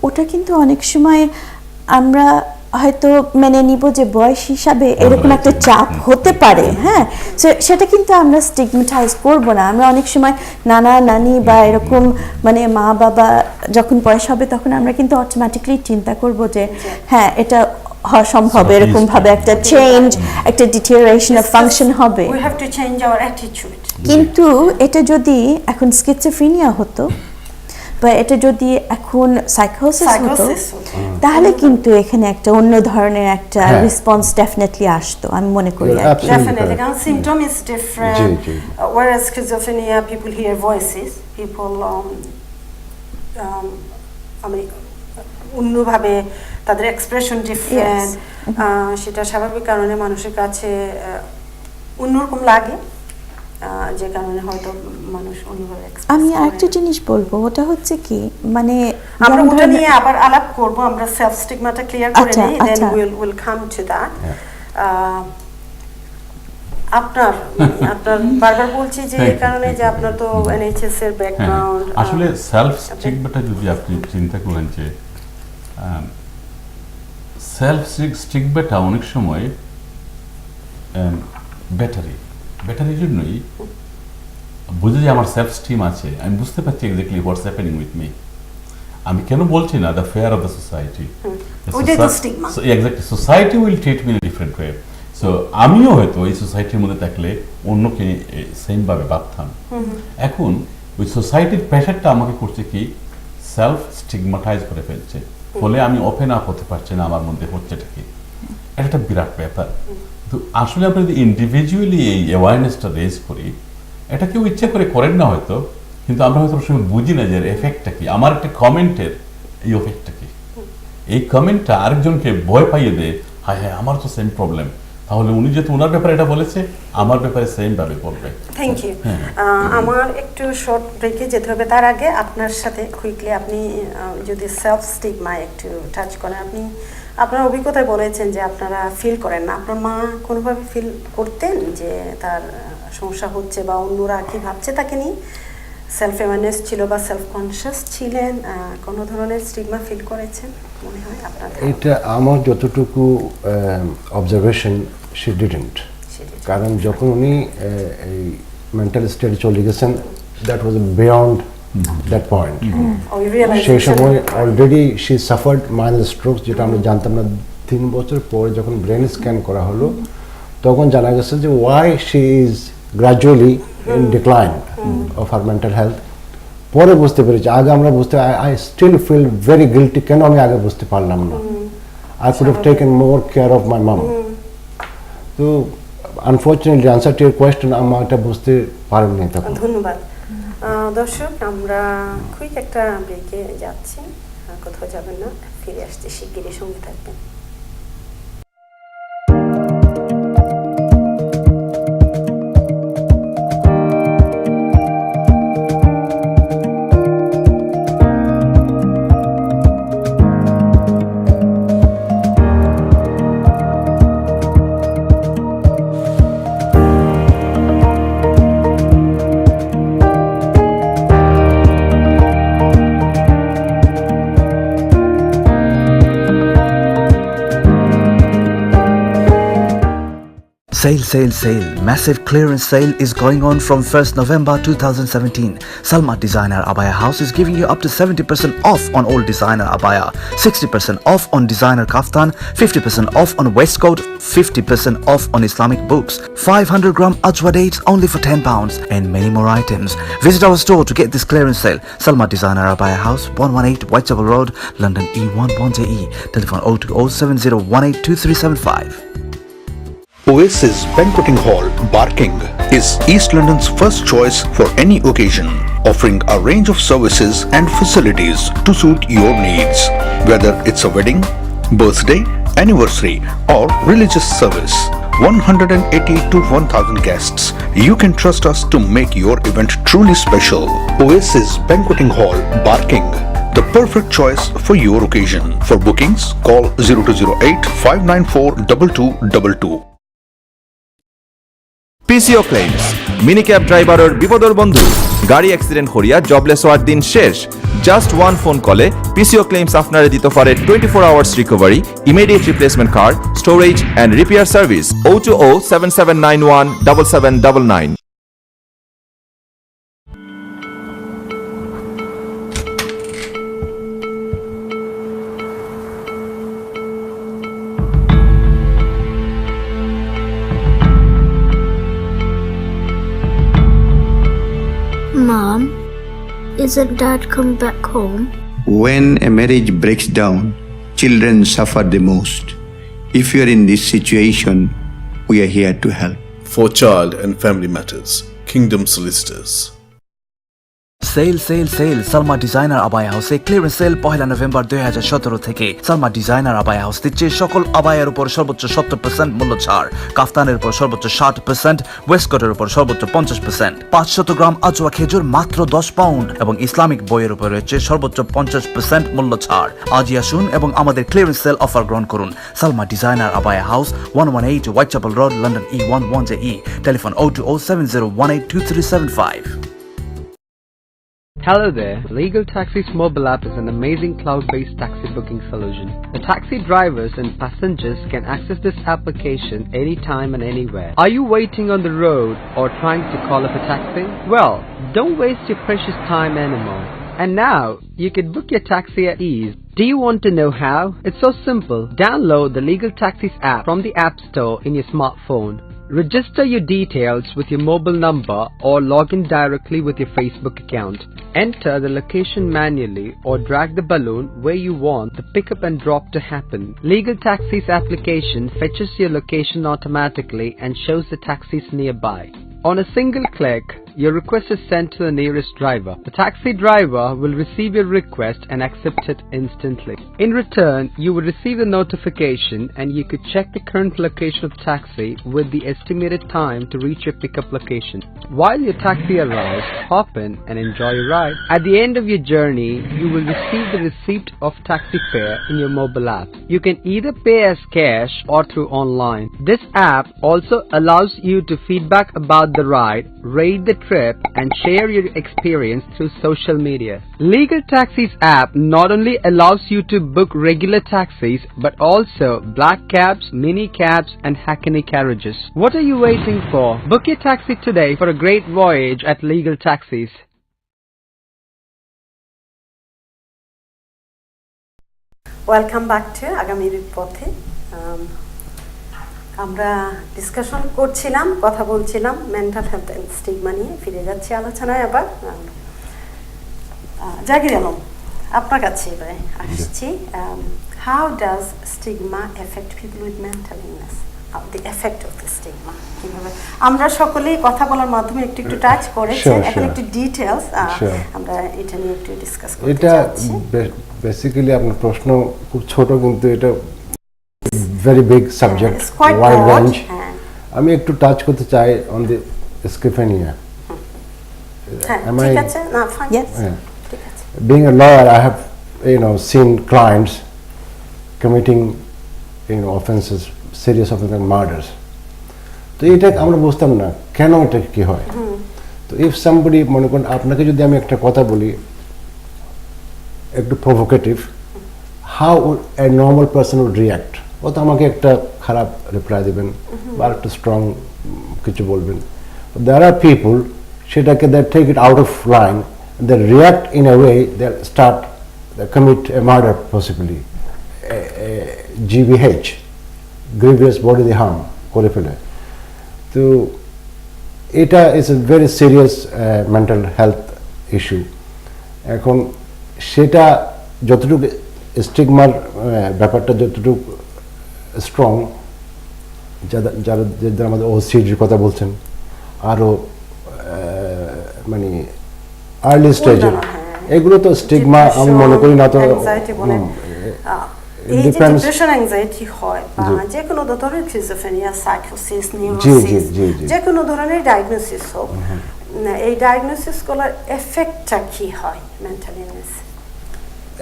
ওটা কিন্তু অনেক সময় আমরা হয়তো মেনে নিব যে বয়স হিসাবে এরকম একটা চাপ হতে পারে, হ্যাঁ, সেটা কিন্তু আমরা স্টিগমাটাইজ করব না। আমরা অনেক সময় নানা নানি বা এরকম মানে মা বাবা যখন বয়স হবে তখন আমরা কিন্তু অটোমেটিকলি চিন্তা করব যে হ্যাঁ এটা হওয়া সম্ভব, এরকম ভাবে একটা চেঞ্জ, একটা ডিটেরিওরেশন অফ ফাংশন হবে। We have to change our attitude. কিন্তু এটা যদি এখন স্কিজোফ্রেনিয়া হতো বা এটা যদি এখন সাইকোসিস হতো, তাহলে কিন্তু এখানে একটা অন্য ধরনের একটা রেসপন্স ডেফিনেটলি আসতো, আমি মনে করি। Definitely, কারণ symptom is different. Whereas schizophrenia, people hear voices, people আমি অন্যভাবে তাদের এক্সপ্রেশন ডিফারেন্ট, সেটা স্বাভাবিক কারণে মানুষের কাছে অন্যরকম লাগে, যে কারণে হয়তো মানুষ অন্যভাবে এক্সপ্রেস করে। আমি আরেকটা জিনিস বলবো, ওটা হচ্ছে কি মানে আমরা ওটা নিয়ে আবার আলাপ করব, আমরা সেলফ স্টিগমাটা ক্লিয়ার করে নেই, then will come to that. আপনার বারবার বলছি যে এই কারণে যে আপনার তো এনএইচএস এর ব্যাকগ্রাউন্ড, আসলে সেলফ স্টিগমাটা যদি আপনি চিন্তা করেন যে সেলফ স্টিগমাটা অনেক সময় ব্যাটারির জন্যই বুঝে যে আমার সেলফ স্টিম আছে, আমি বুঝতে পারছি exactly what's happening with me. আমি কেন বলছি না the fair of the society, exactly society will treat me in a different way. So আমিও হয়তো এই সোসাইটির মধ্যে থাকলে অন্যকে সেম ভাবে ভাবতাম। এখন ওই সোসাইটির প্রেশারটা আমাকে করছে কি সেলফ স্টিগমাটাইজ করে ফেলছে, ফলে আমি ওপেন আপ হতে পারছি না আমার মধ্যে হচ্ছেটা কি। এটা একটা বিরাট ব্যাপার। তো আসলে আমরা যদি ইন্ডিভিজুয়ালি এই অ্যাওয়ারনেসটা রেজ করি, এটা কেউ ইচ্ছা করে করেন না হয়তো, কিন্তু আমরা হয়তো সময় বুঝি না যে এফেক্টটা কি, আমার একটা কমেন্টের এই এফেক্টটা কি। এই কমেন্টটা আরেকজনকে ভয় পাইয়ে দেয়, হ্যাঁ হ্যাঁ আমার তো সেম প্রবলেম, তাহলে উনি যেহেতু ওনার ব্যাপারে এটা বলেছে আমার ব্যাপারে সেম ভাবে বলবে। Thank you. আমার একটু শর্ট ব্রেকে যেতে হবে, তার আগে আপনার সাথে কুইকলি আপনি যদি সেলফ স্টিগমা একটু টাচ করেন। আপনি আপনার অভিজ্ঞতায় বলেছেন যে আপনারা ফিল করেন না, আপনার মা কোনোভাবে ফিল করতেন যে তার সমস্যা হচ্ছে বা অন্যরা কি ভাবছে তাকে নিয়ে? সেলফ অ্যাওয়ারনেস ছিল বা সেলফ কনসিয়াস ছিলেন? কোনো ধরনের স্টিগমা ফিল করেছেন মনে হয় আপনাদের? এটা আমার যতটুকু অবজারভেশন শি ডিডন্ট, কারণ যখন উনি এই মেন্টাল স্টেটে চলে গেছেন, that was beyond that point. সেই সময় already she suffered mild strokes, যেটা আমরা জানতাম না 3 বছর পরে যখন ব্রেন স্ক্যান করা হলো তখন জানা গেছে যে why she is gradually in decline of her mental health. পরে বুঝতে পেরেছি, আগে আমরা বুঝতে I still feel very guilty, কেন আমি আগে বুঝতে পারলাম না। I could have taken more care of my mom. So, unfortunately, answer to your question, আমি এটা বুঝতে পারিনি তখন। ধন্যবাদ। দর্শক, আমরা কুইক একটা ব্রেকে যাচ্ছি, কোথাও যাবেন না, ফিরে আসছি শিগগিরই, সঙ্গে থাকবেন। Sale, sale, sale. Massive clearance sale is going on from 1st November 2017. Salma Designer Abaya House is giving you up to 70% off on all designer abaya, 60% off on designer kaftan, 50% off on waistcoat, 50% off on Islamic books, 500 gram ajwa dates only for £10, and many more items. Visit our store to get this clearance sale. Salma Designer Abaya House, 118 Whitechapel Road, London E11JE. Telephone 02070182375. Oasis Banqueting Hall, Barking, is East London's first choice for any occasion, offering a range of services and facilities to suit your needs. Whether it's a wedding, birthday, anniversary, or religious service, 180 to 1,000 guests. You can trust us to make your event truly special. Oasis Banqueting Hall, Barking, the perfect choice for your occasion. For bookings, call 0208 594 2222. PCO claims mini cab ড্রাইভারের বিপদর বন্ধু গাড়ি accident করিয়া jobless হওয়ার দিন শেষ just one phone কলে PCO claims আপনারে দিতে পারে 24 hours recovery immediate replacement car storage and repair service 02077917799 Mom, isn't Dad come back home? When a marriage breaks down, children suffer the most. If you are in this situation, we are here to help. For Child and Family Matters, Kingdom Solicitors. Sale, sale, sale. Salma Designer Abaya House A clearance sale 1 November 2017 থেকে। Salma Designer Abaya House দিচ্ছে সকল আবায়ার উপর সর্বোচ্চ 70% মূল্য ছাড়, কাফতানের উপর সর্বোচ্চ 60%, ওয়েস্টকোটের উপর সর্বোচ্চ 50%, 500 গ্রাম আজওয়া খেজুর মাত্র 10 পাউন্ড এবং ইসলামিক বইয়ের উপর রয়েছে সর্বোচ্চ 50% মূল্য ছাড়। আজই আসুন এবং আমাদের ক্লিয়ারেন্স সেল অফার গ্রহণ করুন। Salma Designer Abaya House, 118 Whitechapel Road, London E11JE. Telephone 02070182375. Hello there. Legal Taxi's mobile app is an amazing cloud-based taxi booking solution. The taxi drivers and passengers can access this application anytime and anywhere. Are you waiting on the road or trying to call up a taxi? Well, don't waste your precious time anymore. And now, you can book your taxi at ease. Do you want to know how? It's so simple. Download the Legal Taxis app from the App Store in your smartphone. Register your details with your mobile number or log in directly with your Facebook account. Enter the location manually or drag the balloon where you want the pickup and drop to happen. Legal Taxis application fetches your location automatically and shows the taxis nearby. On a single click, your request is sent to the nearest driver. The taxi driver will receive your request and accept it instantly. In return, you will receive a notification and you could check the current location of taxi with the estimated time to reach your pickup location. While your taxi arrives, hop in and enjoy your ride. At the end of your journey, you will receive the receipt of taxi fare in your mobile app. You can either pay as cash or through online. This app also allows you to feedback about the ride, rate the trip and share your experience through social media. Legal Taxis app not only allows you to book regular taxis but also black cabs, mini cabs and hackney carriages. What are you waiting for? Book your taxi today for a great voyage at Legal Taxis. Welcome back to Agamir Pothe. আমরা discussion করছিলাম, কথা বলছিলাম mental health and stigma নিয়ে। ফিরে যাচ্ছি আলোচনায় আবার। জাগির আলম, আপনার কাছে এবারে আসছি। How does stigma effect people with mental illness? the effect of the stigma কিভাবে আমরা সকলেই কথা বলার মাধ্যমে একটু একটু টাচ করেছি, এখন একটু ডিটেইলস আমরা এটা নিয়ে একটু ডিসকাস করতে চাচ্ছি। এটা বেসিক্যালি আপনার প্রশ্ন খুব ছোট, কিন্তু এটা very big subject, wide range. আমি একটু টাচ করতে চাই অন দি স্কিফেনিয়া। ঠিক আছে, না ফাইন, ঠিক আছে। Being a lawyer, I have seen clients committing offenses, serious offenses and murders. তো এটা আমরা বুঝতাম না কেন এটা কি হয়। তো ইফ সামবডি, মনে করেন আপনাকে যদি আমি একটা কথা বলি একটু provocative, how a normal person would react, ও তো আমাকে একটা খারাপ রিপ্লাই দেবেন বা একটা স্ট্রং কিছু বলবেন। দেয়ার আর পিপল সেটাকে they take it out of line, they react in a way, they start commit a murder, possibly GBH, grievous bodily harm করে ফেলে। তো এটা is a very serious mental health issue. এখন সেটা যতটুকু স্টিগমার ব্যাপারটা যতটুকু স্ট্রং, যারা আমাদের ওসিডির কথা বলছেন, আরও মানে আর্লি স্টেজের, এগুলো তো স্টিগমা আমি মনে করি না। তো এই যে ডিপ্রেশন অ্যাংজাইটি হয় বা যে কোনো ধরনের স্কিজোফ্রেনিয়া, সাইকোসিস, নিউরোসিস, যে কোনো ধরনের ডায়াগনোসিস হোক, এই ডায়াগনোসিসগুলোর এফেক্টটা কি হয় মেন্টাল ইলনেস?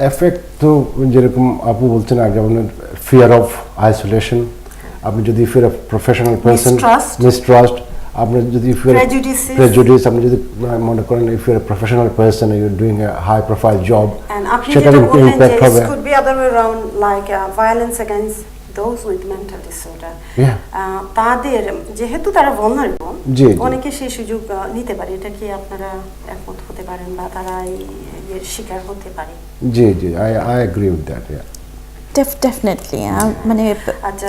এফেক্ট তো যেরকম আপু বলছেন আগে, আপনার ফিয়ার অফ আইসোলেশন, আপনি যদি fear of professional person, mistrust, আপনি যদি প্রেজুডিস, আপনি যদি মনে করেন if you are professional person, you are doing a high profile job, সেটার ইমপ্যাক্ট হবে। It could be other way around, like violence against those with mental disorder. তাদের যেহেতু তারা vulnerable, অনেকে সেই সুযোগ নিতে পারে। এটা কি আপনারা একমত হতে পারেন বা তারা এর শিকার হতে পারে? জি, I agree with that. Definitely, মানে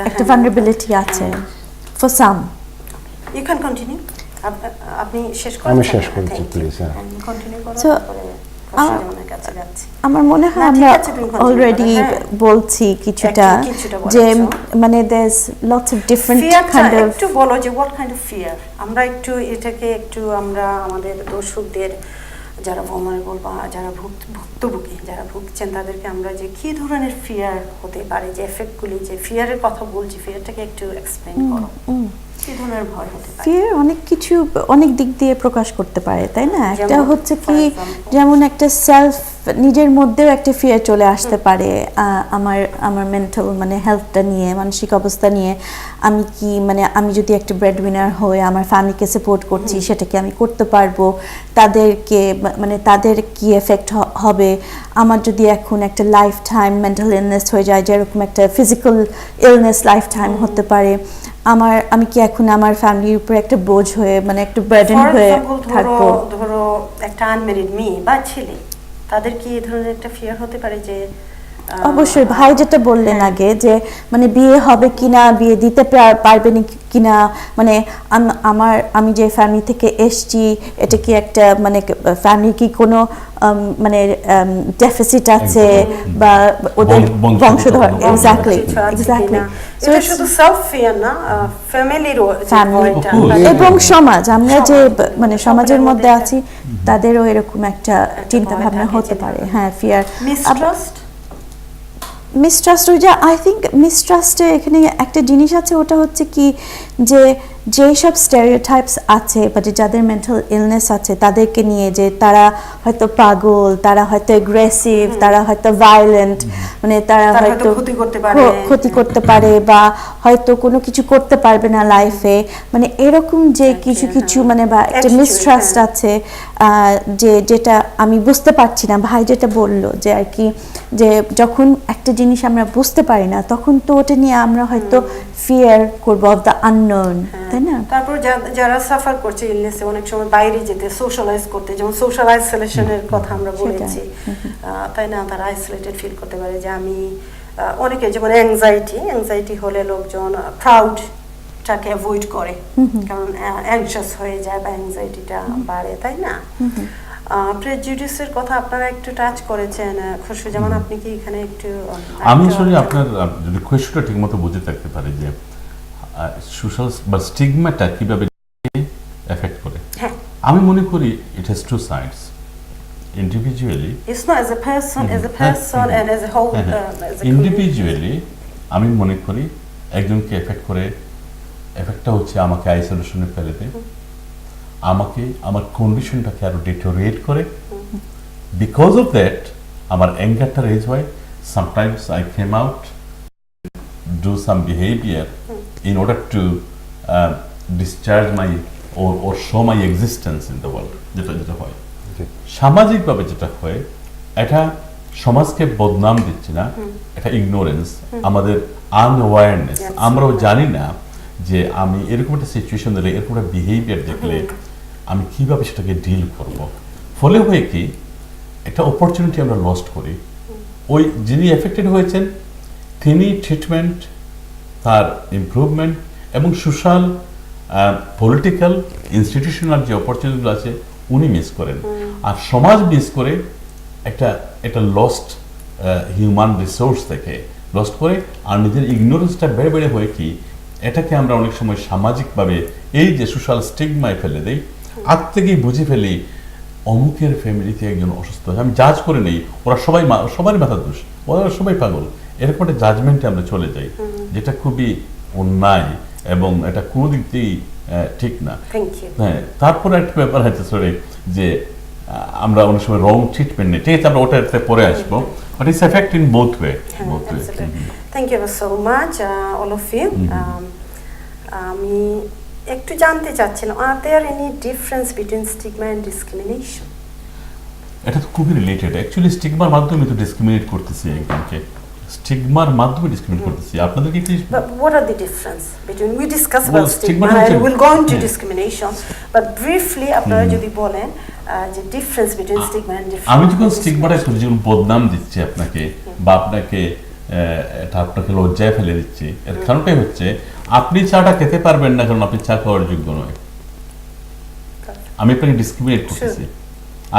একটা vulnerability আছে for some. You can continue. আপনি শেষ করুন। আমি শেষ করছি, প্লিজ। কন্টিনিউ করুন। আমার মনে হয় আমরা অলরেডি বলছি কিছুটা, যে মানে there's lots of different kind of, একটু বলো যে what kind of fear, আমরা একটু এটাকে একটু আমরা আমাদের দর্শকদের যারা vulnerable বা যারা ভুক্তভোগী, যারা ভুগছেন, তাদেরকে আমরা যে কি ধরনের ফিয়ার হতে পারে, যে এফেক্টগুলি, যে ফিয়ারের কথা বলছি, ফিয়ারটাকে একটু এক্সপ্লেইন করো। ফিয়ার অনেক কিছু, অনেক দিক দিয়ে প্রকাশ করতে পারে, তাই না? একটা হচ্ছে কি, যেমন একটা সেলফ, নিজের মধ্যেও একটা ফিয়ার চলে আসতে পারে আমার মেন্টাল মানে হেলথটা নিয়ে, মানসিক অবস্থা নিয়ে। আমি কি মানে আমি যদি একটা ব্রেড উইনার হই, আমার ফ্যামিলিকে সাপোর্ট করছি, সেটা কি আমি করতে পারবো? তাদেরকে মানে তাদের কি এফেক্ট হবে আমার যদি এখন একটা লাইফ টাইম মেন্টাল ইলনেস হয়ে যায়, যেরকম একটা ফিজিক্যাল ইলনেস লাইফ টাইম হতে পারে। আমি কি এখন আমার ফ্যামিলির উপর একটা বোঝ হয়ে, মানে একটা বার্ডেন হয়ে থাকবো? ধরো একটা আনম্যারিড মেয়ে বা ছেলে, তাদের কি এই ধরনের একটা ফিয়ার হতে পারে যে অবশ্যই ভাই যেটা বললেন আগে, যে মানে বিয়ে হবে কিনা, বিয়ে দিতে পারবে কিনা, মানে আমি যে ফ্যামিলি থেকে এসছি, এটা কি একটা মানে ফ্যামিলি কি কোনো মানে ডেফিসিট আছে বা ওদের বংশধর। এক্স্যাক্টলি সো এটা শুধু সেলফ ফিয়ার না, ফ্যামিলিরও, এবং সমাজ, আমরা যে মানে সমাজের মধ্যে আছি তাদেরও এরকম একটা চিন্তা ভাবনা হতে পারে। হ্যাঁ, ফিয়ার, মিসট্রাস্ট। ওই যে আই থিঙ্ক মিসট্রাস্টে এখানে একটা জিনিস আছে, ওটা হচ্ছে কি, যে যেসব স্টেরিওটাইপস আছে বা যাদের মেন্টাল ইলনেস আছে তাদেরকে নিয়ে, যে তারা হয়তো পাগল, তারা হয়তো অ্যাগ্রেসিভ, তারা হয়তো ভায়োলেন্ট, মানে তারা হয়তো ক্ষতি করতে পারে বা হয়তো কোনো কিছু করতে পারবে না লাইফে, মানে এরকম যে কিছু মানে বা একটা মিসট্রাস্ট আছে, যেটা আমি বুঝতে পারছি না। ভাই যেটা বললো যে আর কি, যে যখন একটা জিনিস আমরা বুঝতে পারি না, তখন তো ওটা নিয়ে আমরা হয়তো ফিয়ার করবো অফ দ্য আননোন, তাই না? তারপর যারা সাফার করছে ইলনেসে, অনেক সময় বাইরে যেতে, সোশ্যালাইজ করতে, যেমন সোশ্যাল আইসোলেশনের কথা আমরা বলেছি, তাই না? তারা আইসোলেটেড ফিল করতে পারে যে আমি অনেকে যেমন অ্যাংজাইটি হলে লোকজন ক্রাউডটাকে অ্যাভয়েড করে, কারণ অ্যাংশাস হয়ে যায় বা অ্যাংজাইটিটা বাড়ে, তাই না? প্রেজুডিসের কথা আপনারা একটু টাচ করেছেন, খসরুজ্জামান আপনি কি এখানে একটু? আমি আসলে আপনার যদি কোয়েশ্চনটা ঠিকমতো বুঝে থাকতে পারি যে সোশ্যাল বা স্টিগমাটা কিভাবে এফেক্ট করে, আমি মনে করি it has to sides. Individually, it's not as a person and as a whole, as a individually আমি মনে করি একজনকে এফেক্ট করে, এফেক্টটা হচ্ছে আমাকে আইসোলেশনে ফেলে দেয়, আমাকে আমার কন্ডিশনটাকে আরো ডিটোরিয়েট করে। বিকজ অফ দ্যাট আমার অ্যাঙ্গারটা রেজ হয়, sometimes I came out do some behaviour in order to discharge my or show my existence in the world, যেটা হয়। সামাজিকভাবে যেটা হয়, এটা সমাজকে বদনাম দিচ্ছে না, এটা ইগনোরেন্স, আমাদের আনঅ্যাওয়ারনেস, আমরাও জানি না যে আমি এরকম একটা সিচুয়েশন দিলে, এরকম একটা বিহেভিয়ার দেখলে আমি কিভাবে সেটাকে ডিল করব। ফলে হয় কি, একটা অপরচুনিটি আমরা লস্ট করি। ওই যিনি এফেক্টেড হয়েছেন তিনি ট্রিটমেন্ট, তার ইমপ্রুভমেন্ট এবং সোশ্যাল পলিটিক্যাল ইনস্টিটিউশনাল যে অপরচুনিটিগুলো আছে উনি মিস করেন, আর সমাজ মিস করে একটা লস্ট হিউম্যান রিসোর্স থেকে লস্ট করে, আর নিজের ইগনোরেন্সটা বেড়ে বেড়ে হয় কি, এটাকে আমরা অনেক সময় সামাজিকভাবে এই যে সোশ্যাল স্টিগমায় ফেলে দেই, আগ থেকেই বুঝে ফেলি অমুকের ফ্যামিলিতে একজন অসুস্থ, আমি জাজ করে নেই, ওরা সবারই মাথার দোষ, ওরা সবাই পাগল, এরকম একটা জাজমেন্টে আমরা চলে যাই, যেটা খুবই অন্যায় এবং এটা কোনো দিক দিয়েই ঠিক না। হ্যাঁ, তারপরে একটা ব্যাপার আছে যে আমরা অনেক সময় রং ট্রিটমেন্ট নেই, ঠিক আছে, আমরা ওটাতে পরে আসবো, but it's effect in both way. Thank you so much all of you. আমি একটু জানতে চাচ্ছিলাম, are there any difference between stigma and discrimination? এটা তো খুবই রিলেটেড, অ্যাকচুয়ালি স্টিগমার মাধ্যমে তো ডিসক্রিমিনেট করতেছি একজনকে, স্টিগমার মাধ্যমে ডিসক্রিমিনেট করতেছি। আপনাদেরকে কি what are the difference between, we discuss about stigma and we'll go into discrimination, but briefly আপনারা যদি বলেন যে difference between stigma and difference. আমি যখন স্টিগমাটা করি, যখন বদনাম দিচ্ছি আপনাকে বা আপনাকে এটা আপনাকে লজ্জায় ফেলে দিচ্ছি, এর কারণটাই হচ্ছে আপনি চাটা খেতে পারবেন না কারণ আপনি চা খাওয়ার যোগ্য নয়, আমি আপনাকে ডিসক্রিমিনেট করতেছি।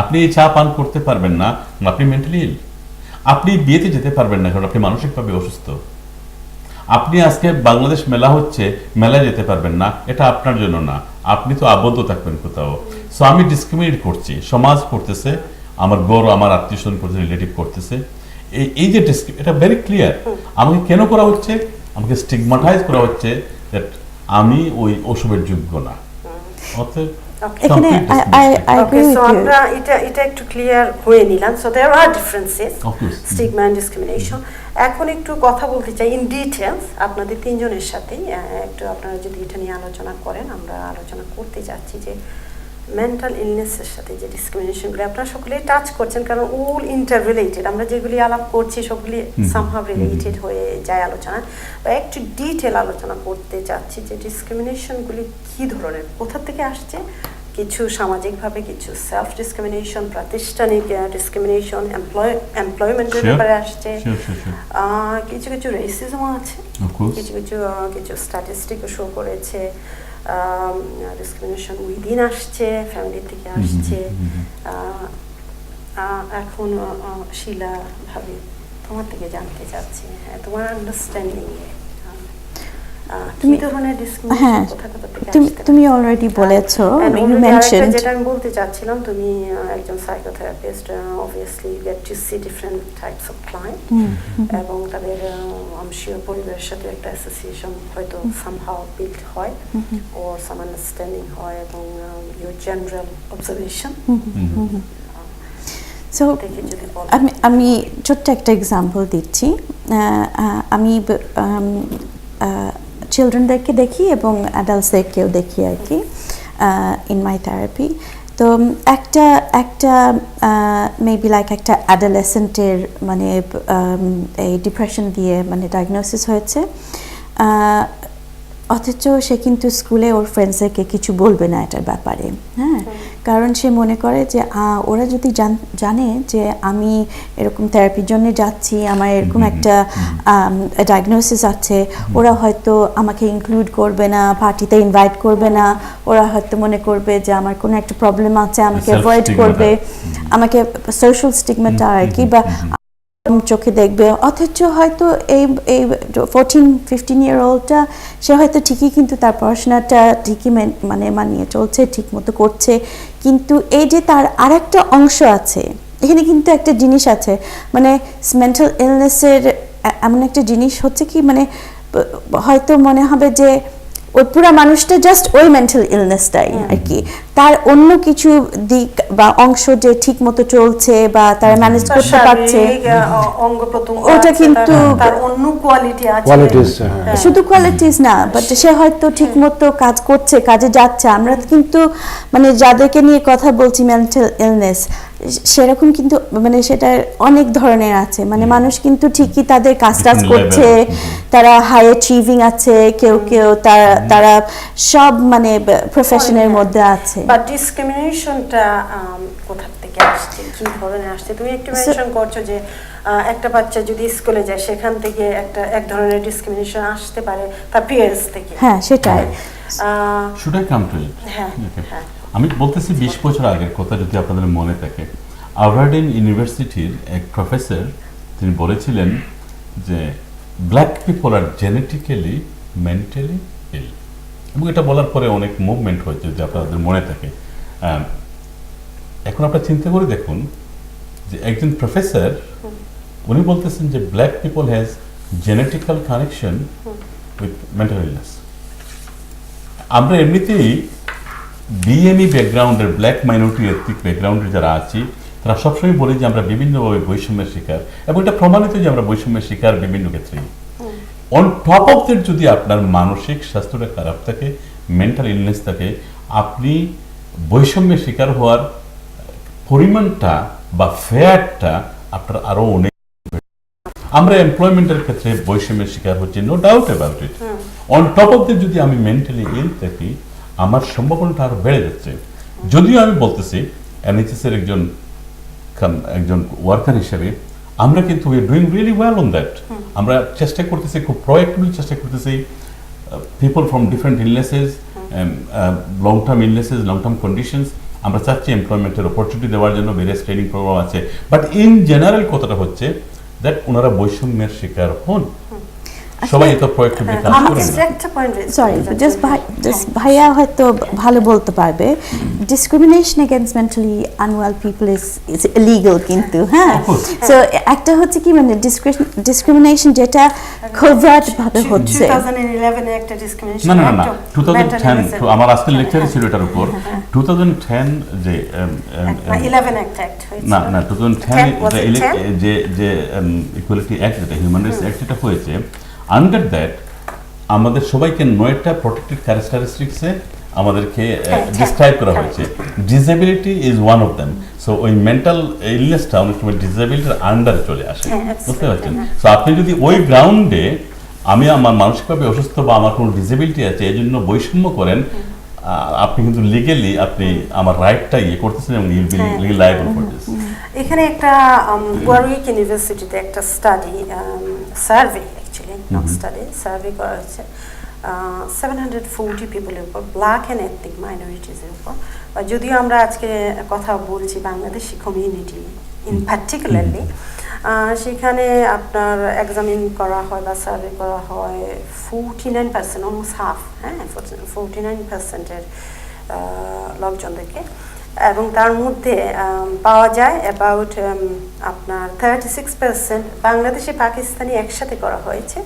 আপনি এই চা পান করতে পারবেন না কারণ আপনি মেন্টালি ইল, আপনি বিয়েতে যেতে পারবেন না কারণ আপনি মানসিকভাবে অসুস্থ, আপনি আজকে বাংলাদেশ মেলা হচ্ছে, মেলায় যেতে পারবেন না, এটা আপনার জন্য না, আপনি তো আবদ্ধ থাকবেন কোথাও। সো আমি ডিসক্রিমিনেট করছি, সমাজ করতেছে, আমার গড়, আমার আত্মীয় স্বজন করতেছে, রিলেটিভ করতেছে, এই যে এটা ভেরি ক্লিয়ার। আমাকে কেন করা হচ্ছে? আমাকে স্টিগমাটাইজ করা হচ্ছে দ্যাট আমি ওই অসুখের যোগ্য না। অতএব এখানে I agree with you. আমরা এটা একটু ক্লিয়ার হয়ে নিলাম। So there are differences, stigma and discrimination. এখন একটু কথা বলতে চাই ইন ডিটেইলস আপনাদের তিনজনের সাথে, একটু আপনারা যদি এটা নিয়ে আলোচনা করেন। আমরা আলোচনা করতে যাচ্ছি যে মেন্টাল ইলনেসের সাথে যে ডিসক্রিমিনেশনগুলো আপনারা সকলেই টাচ করছেন, কারণ অল ইন্টার রিলেটেড, আমরা যেগুলি আলাপ করছি সবগুলি সামহাউ রিলেটেড হয়ে যায় আলোচনা, বা একটু ডিটেল আলোচনা করতে চাচ্ছি যে ডিসক্রিমিনেশনগুলি কী ধরনের, কোথা থেকে আসছে, কিছু সামাজিকভাবে, কিছু সেলফ ডিসক্রিমিনেশন, প্রাতিষ্ঠানিক ডিসক্রিমিনেশন, এমপ্লয়মেন্টের ব্যাপারে আসছে, কিছু কিছু রেসিজমও আছে, কিছু স্ট্যাটিস্টিকও শো করেছে, ডিসক্রিমিনেশন উইদিন আসছে, ফ্যামিলি থেকে আসছে। এখন শিলা ভাবি তোমার থেকে জানতে চাচ্ছি, হ্যাঁ, তোমার আন্ডারস্ট্যান্ডিং তুমি অলরেডি বলেছো, you mentioned, যেটা আমি বলতে চাচ্ছিলাম, তুমি একজন psychotherapist, obviously you get to see different types of client, এবং তাদের আমশীয় পরিবারের সাথে একটা অ্যাসোসিয়েশন হয়তো somehow built হয়, or some understanding হয়, এবং your general observation। সো আমি ছোট্ট একটা এক্সাম্পল দিচ্ছি। আমি চিলড্রেনদেরকে দেখি এবং অ্যাডাল্টসদেরকেও দেখি আর কি ইন মাই থেরাপি। তো একটা মেবি লাইক একটা অ্যাডালেসেন্টের মানে এই ডিপ্রেশন দিয়ে মানে ডায়াগনোসিস হয়েছে, অথচ সে কিন্তু স্কুলে ওর ফ্রেন্ডসদেরকে কিছু বলবে না এটার ব্যাপারে, হ্যাঁ, কারণ সে মনে করে যে ওরা যদি জানে যে আমি এরকম থেরাপির জন্য যাচ্ছি, আমার এরকম একটা ডায়াগনোসিস আছে, ওরা হয়তো আমাকে ইনক্লুড করবে না, পার্টিতে ইনভাইট করবে না, ওরা হয়তো মনে করবে যে আমার কোনো একটা প্রবলেম আছে, আমাকে অ্যাভয়েড করবে, আমাকে সোশ্যাল স্টিগমাটা আর কি, বা চোখে দেখবে। অথচ হয়তো এই 14-15-year-oldটা সে হয়তো ঠিকই কিন্তু তার পড়াশোনাটা ঠিকই মানিয়ে চলছে, ঠিক মতো করছে, কিন্তু এই যে তার আরেকটা অংশ আছে, এখানে কিন্তু একটা জিনিস আছে, মানে মেন্টাল ইলনেসের এমন একটা জিনিস হচ্ছে কি, মানে হয়তো মনে হবে যে ওই পুরো মানুষটা জাস্ট ওই মেন্টাল ইলনেসটাই আর কি, তার অন্য কিছু দিক বা অংশ যে ঠিক মতো চলছে বা তারা ম্যানেজ করতে পারছে, অঙ্গ প্রত্যঙ্গ ওটা কিন্তু তার অন্য কোয়ালিটি আছে, শুধু কোয়ালিটিস না, বাট সে হয়তো ঠিক মতো কাজ করছে, কাজে যাচ্ছে। আমরা কিন্তু মানে যাদেরকে নিয়ে কথা বলছি মেন্টাল ইলনেস, সেরকম কিন্তু মানে সেটা অনেক ধরনের আছে, মানে মানুষ কিন্তু ঠিকই তাদের কাজ করছে, তারা হাই অ্যাচিভিং আছে, কেউ কেউ তারা সব মানে প্রফেশনের মধ্যে আছে। বাট ডিসক্রিমিনেশনটা কোথা থেকে আসছে, কি ধরনের আসছে? তুমি একটু মেনশন করছো যে একটা বাচ্চা যদি স্কুলে যায় সেখান থেকে এক ধরনের ডিসক্রিমিনেশন আসতে পারে তার পিয়ার্স থেকে। হ্যাঁ, সেটাই। শুড আই কাম টু ইট? আমি বলতেছি 20 বছর আগের কথা, যদি আপনাদের মনে থাকে, আভারডিন ইউনিভার্সিটির এক প্রফেসর তিনি বলেছিলেন যে ব্ল্যাক পিপল আর জেনেটিক্যালি মেন্টালি ইল, এবং এটা বলার পরে অনেক মুভমেন্ট হয়েছে, যদি আপনাদের মনে থাকে। এখন আপনারা চিন্তা করে দেখুন যে একজন প্রফেসর উনি বলতেছেন যে black people has genetical connection with mental illness. আমরা এমনিতেই বিএমই ব্যাকগ্রাউন্ডের, ব্ল্যাক মাইনরিটি এথনিক ব্যাকগ্রাউন্ডের যারা আছি, তারা সবসময় বলি যে আমরা বিভিন্নভাবে বৈষম্যের শিকার, এবং এটা প্রমাণিত যে আমরা বৈষম্যের শিকার বিভিন্ন ক্ষেত্রে। অন টপ অফ দ্যাট যদি আপনার মানসিক স্বাস্থ্যটা খারাপ থাকে, মেন্টাল ইলনেস থাকে, আপনি বৈষম্যের শিকার হওয়ার পরিমাণটা বা ফেয়ারটা আপনার আরো অনেক। আমরা এমপ্লয়মেন্টের ক্ষেত্রে বৈষম্যের শিকার হচ্ছি, no doubt about it. On top of that যদি আমি মেন্টালি ইল থাকি, আমার সম্ভাবনাটা আরো বেড়ে যাচ্ছে। যদিও আমি বলতেছি এনএইচএস এর একজন ওয়ার্কার হিসেবে আমরা কিন্তু we are doing really well on that. আমরা চেষ্টা করতেছি, খুব প্রোঅ্যাক্টিভলি চেষ্টা করতেছি, people from different illnesses, long term illnesses, long term conditions, আমরা চাচ্ছি এমপ্লয়মেন্টের অপরচুনিটি দেওয়ার জন্য ভেরিয়াস ট্রেনিং প্রোগ্রাম আছে। বাট ইন জেনারেল কথাটা হচ্ছে দ্যাট ওনারা বৈষম্যের শিকার হন, সবাই তো প্রোঅ্যাক্টিভলি কাজ করে। সরি, জাস্ট ভাইয়া হয়তো ভালো বলতে পারবে, discrimination against mentally unwell people is illegal, কিন্তু হ্যাঁ, সো একটা হচ্ছে কি মানে ডিসক্রিমিনেশন যেটা কোভার্ট ভাবে হচ্ছে। 2011 এ একটা ডিসক্রিমিনেশন, না 2010 আমার আজকের লেকচারে ছিল এটার উপর। 2010 যে 11 অ্যাক্ট হয়েছে, না 2010 যে ইকুয়ালিটি অ্যাক্ট, যেটা হিউম্যান রাইটস অ্যাক্ট, এটা হয়েছে। আন্ডার দ্যাট আমাদের সবাইকে 9টা প্রোটেক্টেড ক্যারেক্টারিস্টিক্সে আমাদেরকে ডিসক্রাইব করা হয়েছে। Disability is one of them. So ওই মেন্টাল ইলনেসটা অনেক সময় ডিসেবিলিটির আন্ডারে চলে আসে, বুঝতে পারছেন? সো আপনি যদি ওই গ্রাউন্ডে আমি আমার মানসিকভাবে অসুস্থ বা আমার কোনো ডিসেবিলিটি আছে এই জন্য বৈষম্য করেন, আপনি কিন্তু লিগেলি আপনি আমার রাইটটা করতেছেন এবং you'll be legally liable for this. এখানে একটা ওয়ারউইক ইউনিভার্সিটিতে একটা স্টাডি সার্ভে সার্ভে করা হয়েছে 740 পিপলের উপর, ব্ল্যাক অ্যান্ড এথনিক মাইনরিটিসের উপর। যদিও আমরা আজকে কথা বলছি বাংলাদেশি কমিউনিটি ইন পার্টিকুলারলি, সেখানে আপনার এক্সামিন করা হয় বা সার্ভে করা হয় 49%, অলমোস্ট হাফ, হ্যাঁ 49%-এর লোকজনদেরকে, এবং তার মধ্যে পাওয়া যায় অ্যাবাউট আপনার 36% বাংলাদেশি পাকিস্তানি একসাথে করা হয়েছে,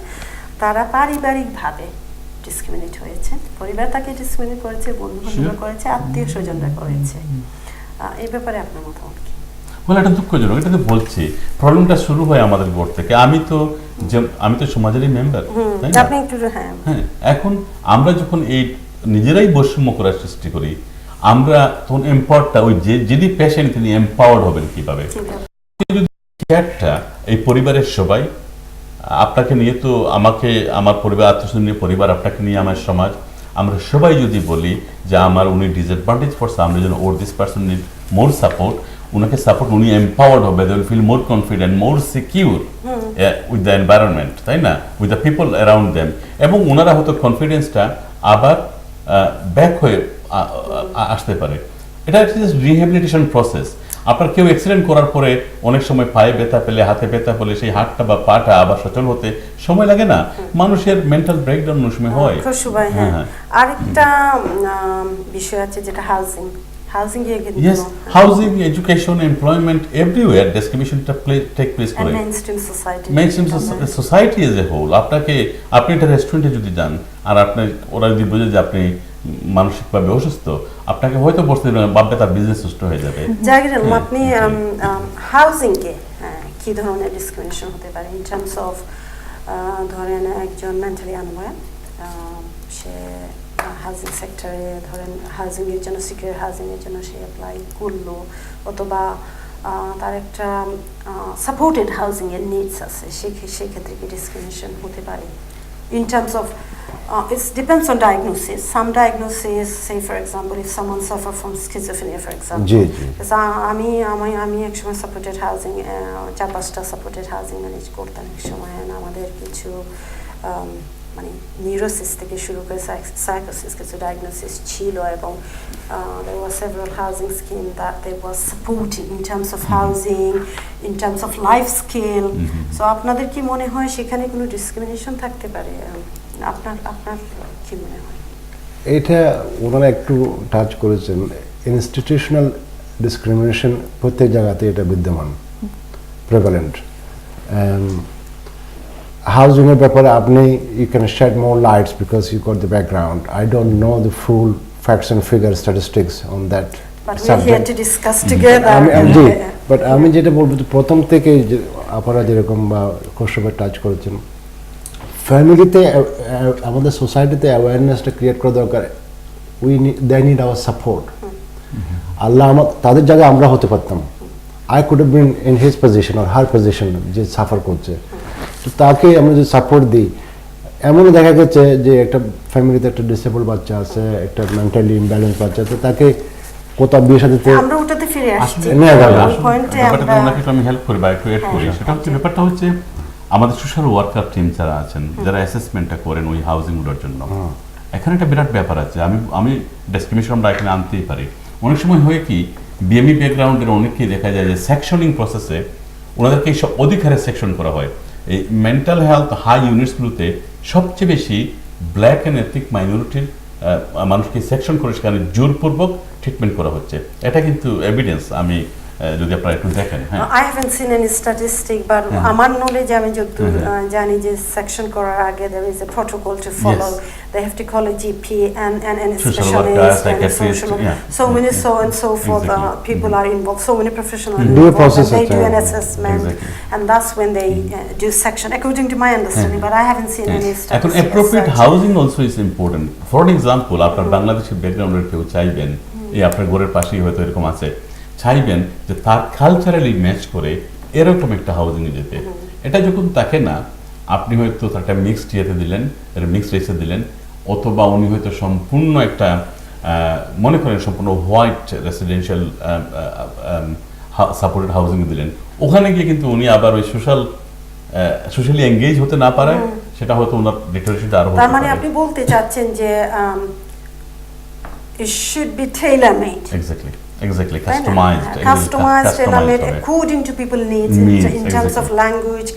তারা পারিবারিকভাবে ডিসক্রিমিনেট হয়েছে, পরিবার তাকে ডিসক্রিমিনেট করেছে, বন্ধু বান্ধব করেছে, আত্মীয় স্বজনরা করেছে। এই ব্যাপারে আপনার মতামত কি? বলে এটা দুঃখজনক, এটা তো বলছি প্রবলেমটা শুরু হয় আমাদের বোর্ড থেকে। আমি তো সমাজেরই মেম্বার, তাই না? হ্যাঁ, এখন আমরা যখন এই নিজেরাই বৈষম্য করার সৃষ্টি করি, আমরা তখন এম্পাওয়ারটা ওই যিনি পেশেন্ট তিনি এম্পাওয়ার্ড হবেন কিভাবে? এই পরিবারের সবাই আপনাকে নিয়ে, তো আমাকে আমার পরিবার, আত্মীয়স্বজন নিয়ে পরিবার, আপনাকে নিয়ে আমার সমাজ, আমরা সবাই যদি বলি যে আমার উনি ডিসঅ্যাডভান্টেজ পড়ছে, আমরা যেন ওর this person need more support, উনাকে সাপোর্ট, উনি এম্পাওয়ার্ড হবে, they will feel more confident, more secure with the environment, তাই না, with the people around them, এবং ওনারা হয়তো কনফিডেন্সটা আবার ব্যাক হয়ে আসতে পারে। এটা একটা রিহ্যাবিলিটেশন প্রসেস। আপনার কেউ অ্যাক্সিডেন্ট করার পরে অনেক সময় পায়ে ব্যথা পেলে, হাতে ব্যথা পেলে সেই হাতটা বা পাটা আবার সচল হতে সময় লাগে না? মানুষের মেন্টাল ব্রেকডাউন অনেক সময় হয়। আরেকটা বিষয় আছে যেটা housing, yes, housing, education, employment, everywhere discriminationটা take place করে। mainstream society as a whole, আপনি একটা রেস্টুরেন্টে যদি যান আর আপনি ওরা যদি বোঝে যে আপনি মানসিকভাবে অসুস্থ, আপনাকে হয়তো বসতে দেবে না, ভাববে তার বিজনেস নষ্ট হয়ে যাবে। জাগির, আপনি হাউজিং কে কি ধরনের ডিসক্রিমিনেশন হতে পারে ইন টার্মস অফ, ধরেন একজন মেন্টালি আনওয়েল, সে হাউজিং সেক্টরে ধরেন হাউজিং এর জন্য, সিকিউর হাউজিং এর জন্য সে অ্যাপ্লাই করলো, অথবা তার একটা সাপোর্টেড হাউজিং এর নিডস আছে, সেক্ষেত্রে কি ডিসক্রিমিনেশন হতে পারে in terms of it depends on diagnosis. Some diagnosis, say for example, if someone suffer from schizophrenia, for example, because আমি এক সময় সাপোর্টেড হাউজিং, 4-5টা সাপোর্টেড হাউজিং ম্যানেজ করতাম এক সময়, আমাদের কিছু মানে নিউরোসিস থেকে শুরু করে সাইকোসিস কিছু ডায়াগনোসিস ছিল, এবং there were several housing scheme that they was supporting in terms of housing, in terms of life skill. So আপনাদের কি মনে হয় সেখানে কোনো ডিসক্রিমিনেশন থাকতে পারে? আপনার কি মনে হয়? এটা ওনারা একটু টাচ করেছেন, ইনস্টিটিউশনাল ডিসক্রিমিনেশন প্রত্যেক জায়গাতে এটা বিদ্যমান, প্রেভালেন্ট। হাউজিং এর ব্যাপারে আপনি you can shed more lights because you got the background. I don't know the full facts and figure statistics on that subject, but আমি যেটা বলবো, প্রথম থেকে আপনারা যেরকম বা খসরুভাই টাচ করেছেন, ফ্যামিলিতে আমাদের সোসাইটিতে অ্যাওয়ারনেসটা ক্রিয়েট করা দরকার। They need our support. Allah তাদের জায়গায় আমরা হতে পারতাম, I could have been in his position or her position, যে সাফার করছে, তো তাকে আমরা যদি সাপোর্ট দিই। এমন দেখা গেছে যে একটা ফ্যামিলিতে একটা ডিসেবল বাচ্চা আছে, একটা মেন্টালি ইমব্যালেন্স বাচ্চা আছে, তাকে কোথাও বিয়ে সাথে আমরা ওটাতে ফিরে আসছি, আমি হেল্প করি বা একটু এড করি। সেটা হচ্ছে, ব্যাপারটা হচ্ছে আমাদের সোশ্যাল ওয়ার্কার টিম যারা আছেন, যারা অ্যাসেসমেন্টটা করেন ওই হাউজিংগুলোর জন্য, এখানে একটা বিরাট ব্যাপার আছে। আমি ডিসক্রিমিনেশন আমরা এখানে আনতেই পারি। অনেক সময় হয় কি, বিএমই ব্যাকগ্রাউন্ডের অনেককেই দেখা যায় যে সেকশনিং প্রসেসে ওনাদেরকে এইসব অধিকারে সেকশন করা হয়। এই মেন্টাল হেলথ হাই ইউনিটসগুলোতে সবচেয়ে বেশি ব্ল্যাক অ্যান্ড এথনিক মাইনরিটির মানুষকে সেকশন করে সেখানে জোরপূর্বক ট্রিটমেন্ট করা হচ্ছে। এটা কিন্তু এভিডেন্স, আমি যদি আপনারা একটু দেখেন। I haven't seen any statistic, but আমার নলেজে আমি যতদূর জানি যে সেকশন করার আগে there is a protocol to follow. They have to call a GP and specialist and social, so many so and so forth. People are involved, so many professionals involved, and they do an assessment, and that's when they do section, according to my understanding. But I haven't seen any statistics. এখন appropriate housing also is important. For an example, আপনার বাংলাদেশের ব্যাকগ্রাউন্ডের কেউ চাইবেন, এই আপনার ঘরের পাশেই হয়তো এরকম আছে, চাইবেন যে তার কালচারালি ম্যাচ করে এরকম একটা হাউজিংয়ে যেতে। এটা যখন তাকে না, আপনি হয়তো একটা মিক্সড ইয়েতে দিলেন, মিক্সড রেসে দিলেন, অথবা উনি হয়তো সম্পূর্ণ একটা মনে করেন সম্পূর্ণ হোয়াইট রেসিডেন্সিয়াল সাপোর্টেড হাউজিংয়ে দিলেন, ওখানে গিয়ে কিন্তু উনি আবার ওই সোশ্যালি এঙ্গেজ হতে না পারে, সেটা হয়তো ওনার ডিটোরেশনটা আরো। তার মানে আপনি বলতে চাচ্ছেন যে it should be tailor made. Exactly, customized, tailor-made according to people's needs in terms of language,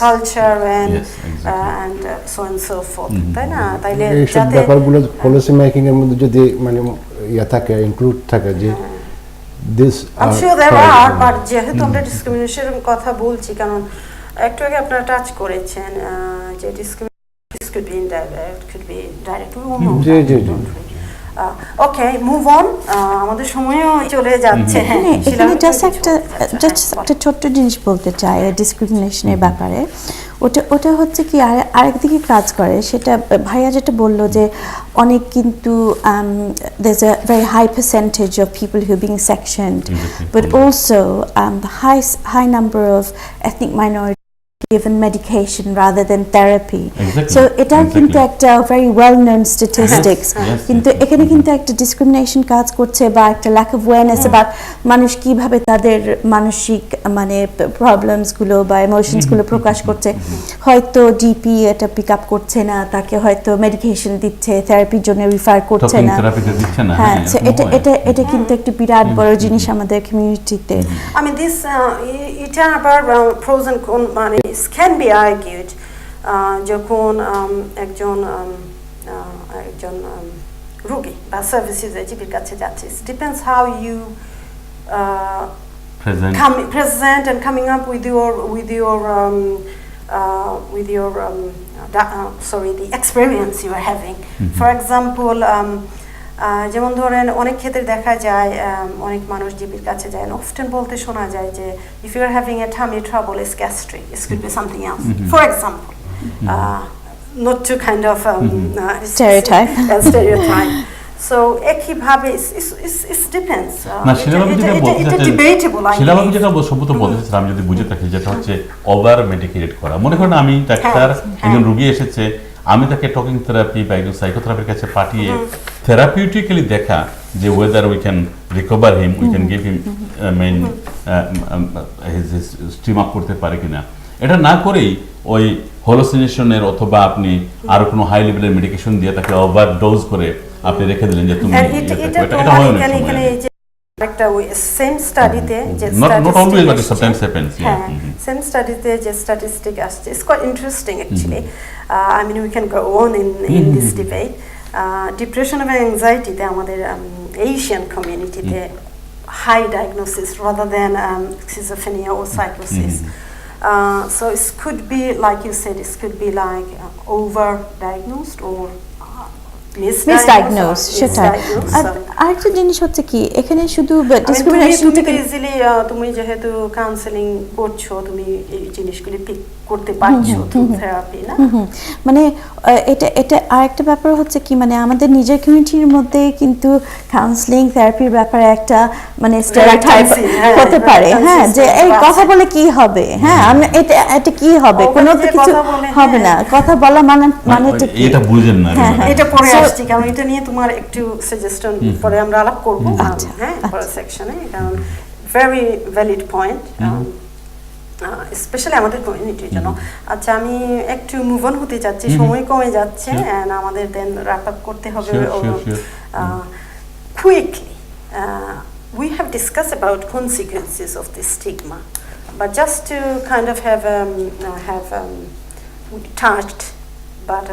culture, and so and so forth. তাই না? তাইলে যাতে ব্যাপারগুলো পলিসি মেকিং এর মধ্যে যদি মানে থাকে, ইনক্লুড থাকে যে this I'm sure there are, but যেহেতু আমরা ডিসক্রিমিনেশনের কথা বলছি, কারণ একটু আগে আপনারা টাচ করেছেন যে discrimination could be indirect, could be direct. Okay, move on. আমাদের সময়ও চলে যাচ্ছে। এখানে জাস্ট একটা ছোট্ট জিনিস বলতে চাই ডিসক্রিমিনেশনের ব্যাপারে। ওটা হচ্ছে কি আরেকদিকে কাজ করে, সেটা ভাইয়া যেটা বললো যে অনেক কিন্তু there's a very high percentage of people who are being sectioned, but also the high number of ethnic minorities given medication rather than therapy. Exactly. So এটা কিন্তু একটা very well known statistics Yes, কিন্তু yes, এখানে কিন্তু একটা discrimination কাজ করছে বা একটা lack of awareness about মানুষ কিভাবে তাদের মানসিক মানে প্রবলেমস গুলো বা ইমোশনস গুলো প্রকাশ করছে হয়তো ডিপি এটা পিক আপ করছে না তাকে হয়তো মেডিকেশন দিচ্ছে থেরাপির জন্য রিফার করছে না হ্যাঁ এটা কিন্তু একটা বিরাট বড় জিনিস আমাদের কমিউনিটিতে I mean this এটা আবার pros and cons মানে can be argued যখন একজন রোগী বা সার্ভিসেস এজিপির কাছে যাচ্ছে it depends how you present and coming up with your the experience you are having. For example, যেমন ধরেন অনেক ক্ষেত্রে দেখা যায় অনেক মানুষ জিপির কাছে যায় often বলতে শোনা যায় যে if you are having a tummy trouble it's gastric, it could be something else. For example, not to kind of stereotype. So একইভাবে it depends. না শিলাবাবু যেটা debatable. যেটা সম্ভবত বলতে আমি যদি বুঝে থাকি যেটা হচ্ছে ওভার মেডিকেটেড করা মনে করেন আমি ডাক্তার একজন রোগী এসেছে আমি তাকে টকিং থেরাপি বা একজন সাইকোথেরাপির কাছে পাঠিয়ে থেরাপিউটিক্যালি দেখা যে weather we can recover him we can give him main steam up করতে পারে কিনা এটা না করেই ওই হলোসিনেশনের অথবা আপনি আরো কোনো হাই লেভেলের মেডিকেশন দিয়ে তাকে ওভার ডোজ করে আপনি রেখে দিলেন যে তুমি এটা হয় না একটা সেম স্টাডিতে যে not always but sometimes happens same স্টাডিতে যে স্ট্যাটিস্টিক আসছে it's quite interesting actually. I mean we can go on in this debate. Depression and anxiety তে আমাদের Asian community তে high diagnosis rather than schizophrenia or psychosis. So it could be like you said it could be like over diagnosed or misdiagnosed সেটাই আরেকটা জিনিস হচ্ছে কি এখানে শুধু ডিসক্রিমিনেশন থেকে ইজিলি তুমি যেহেতু কাউন্সেলিং করছো তুমি এই জিনিসগুলি পিক করতে পারছো থ্রু থেরাপি না মানে এটা আরেকটা ব্যাপার হচ্ছে কি মানে আমাদের নিজের কমিউনিটির মধ্যে কিন্তু কাউন্সেলিং থেরাপির ব্যাপারে একটা মানে স্টেরিওটাইপ হতে পারে হ্যাঁ যে এই কথা বলে কি হবে হ্যাঁ আমি এটা কি হবে কোনো তো কিছু হবে না কথা বলা মানে এটা বুঝেন না এটা পরে আসছে কারণ এটা নিয়ে তোমার একটু সাজেশন পরে আমরা আলাপ করব হ্যাঁ পরের সেকশনে কারণ ভেরি ভ্যালিড পয়েন্ট স্পেশালি আমাদের কমিউনিটির জন্য আচ্ছা আমি একটু মুভ অন হতে যাচ্ছি সময় কমে যাচ্ছে এন্ড আমাদের দেন র্যাপ আপ করতে হবে quickly we have discussed about consequences of this stigma but just to kind of have touched but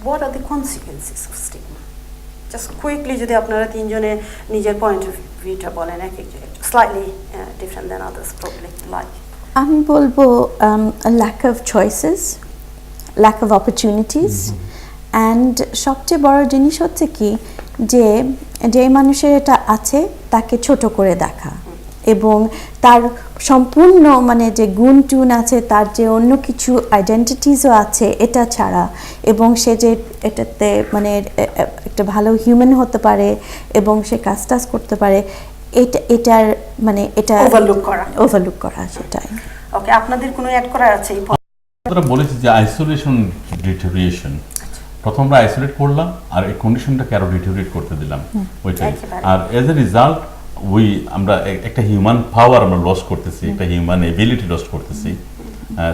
what are the consequences of stigma just quickly যদি আপনারা তিনজনে নিজের পয়েন্ট অফ ভিউটা বলেন slightly different than others probably like আমি বলবো lack of choices lack of opportunities and সবচেয়ে বড় জিনিস হচ্ছে কি যে মানুষের এটা আছে তাকে ছোট করে দেখা এবং তার সম্পূর্ণ মানে যে গুণ টুন আছে তার যে অন্য কিছু আইডেন্টিটিসও আছে এটা ছাড়া এবং সে যে এটাতে মানে একটা ভালো হিউম্যান হতে পারে এবং সে কাজ করতে পারে এটার মানে এটা ওভারলুক করা সেটাই ওকে আপনাদের কোনো অ্যাড করার আছে আমরা বলেছি যে আইসোলেশন ডিটেরিয়েশন প্রথম আমরা আইসোলেট করলাম আর এই কন্ডিশনটাকে আরো ডিটেরিয়েট করতে দিলাম ওইটাই আর এজ এ রিজাল্ট আমরা একটা হিউম্যান পাওয়ার আমরা লস করতেছি একটা হিউম্যান এবিলিটি লস করতেছি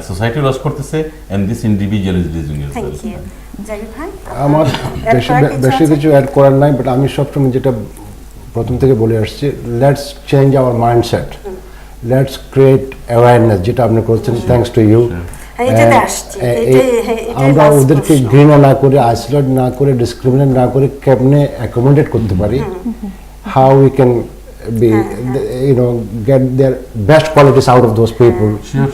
সোসাইটি লস করতেছে and this individual is losing his self আমার বেশি কিছু অ্যাড করার নাই বাট আমি সবসময় যেটা প্রথম থেকে বলে আসছি let's change our mindset let's create awareness যেটা আপনি করছেন থ্যাঙ্কস টু ইউ আমরা ওদেরকে ঘৃণা না করে আইসোলেট না করে ডিসক্রিমিনেট না করে কেমনে অ্যাকোমোডেট করতে পারি how we can be get their best qualities out of those people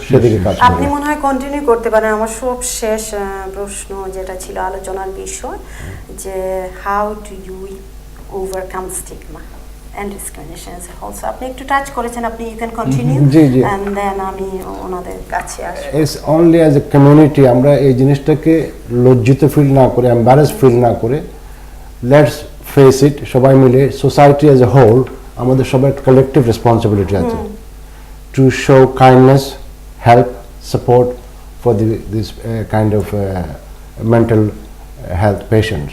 সেদিকে কাজ আপনি মনে হয় কন্টিনিউ করতে পারেন আমার সব শেষ প্রশ্ন যেটা ছিল আলোচনার বিষয় যে how do you overcome stigma and discrimination as a whole so আপনি একটু টাচ করেছেন আপনি you can continue and then আমি ওনাদের কাছে আসব it's only as a community আমরা এই জিনিসটাকে লজ্জিত ফিল না করে embarrassed ফিল না করে let's face it সবাই মিলে society as a whole আমাদের সবার কালেকটিভ রেসপন্সিবিলিটি আছে to show kindness help support for this kind of mental health patients.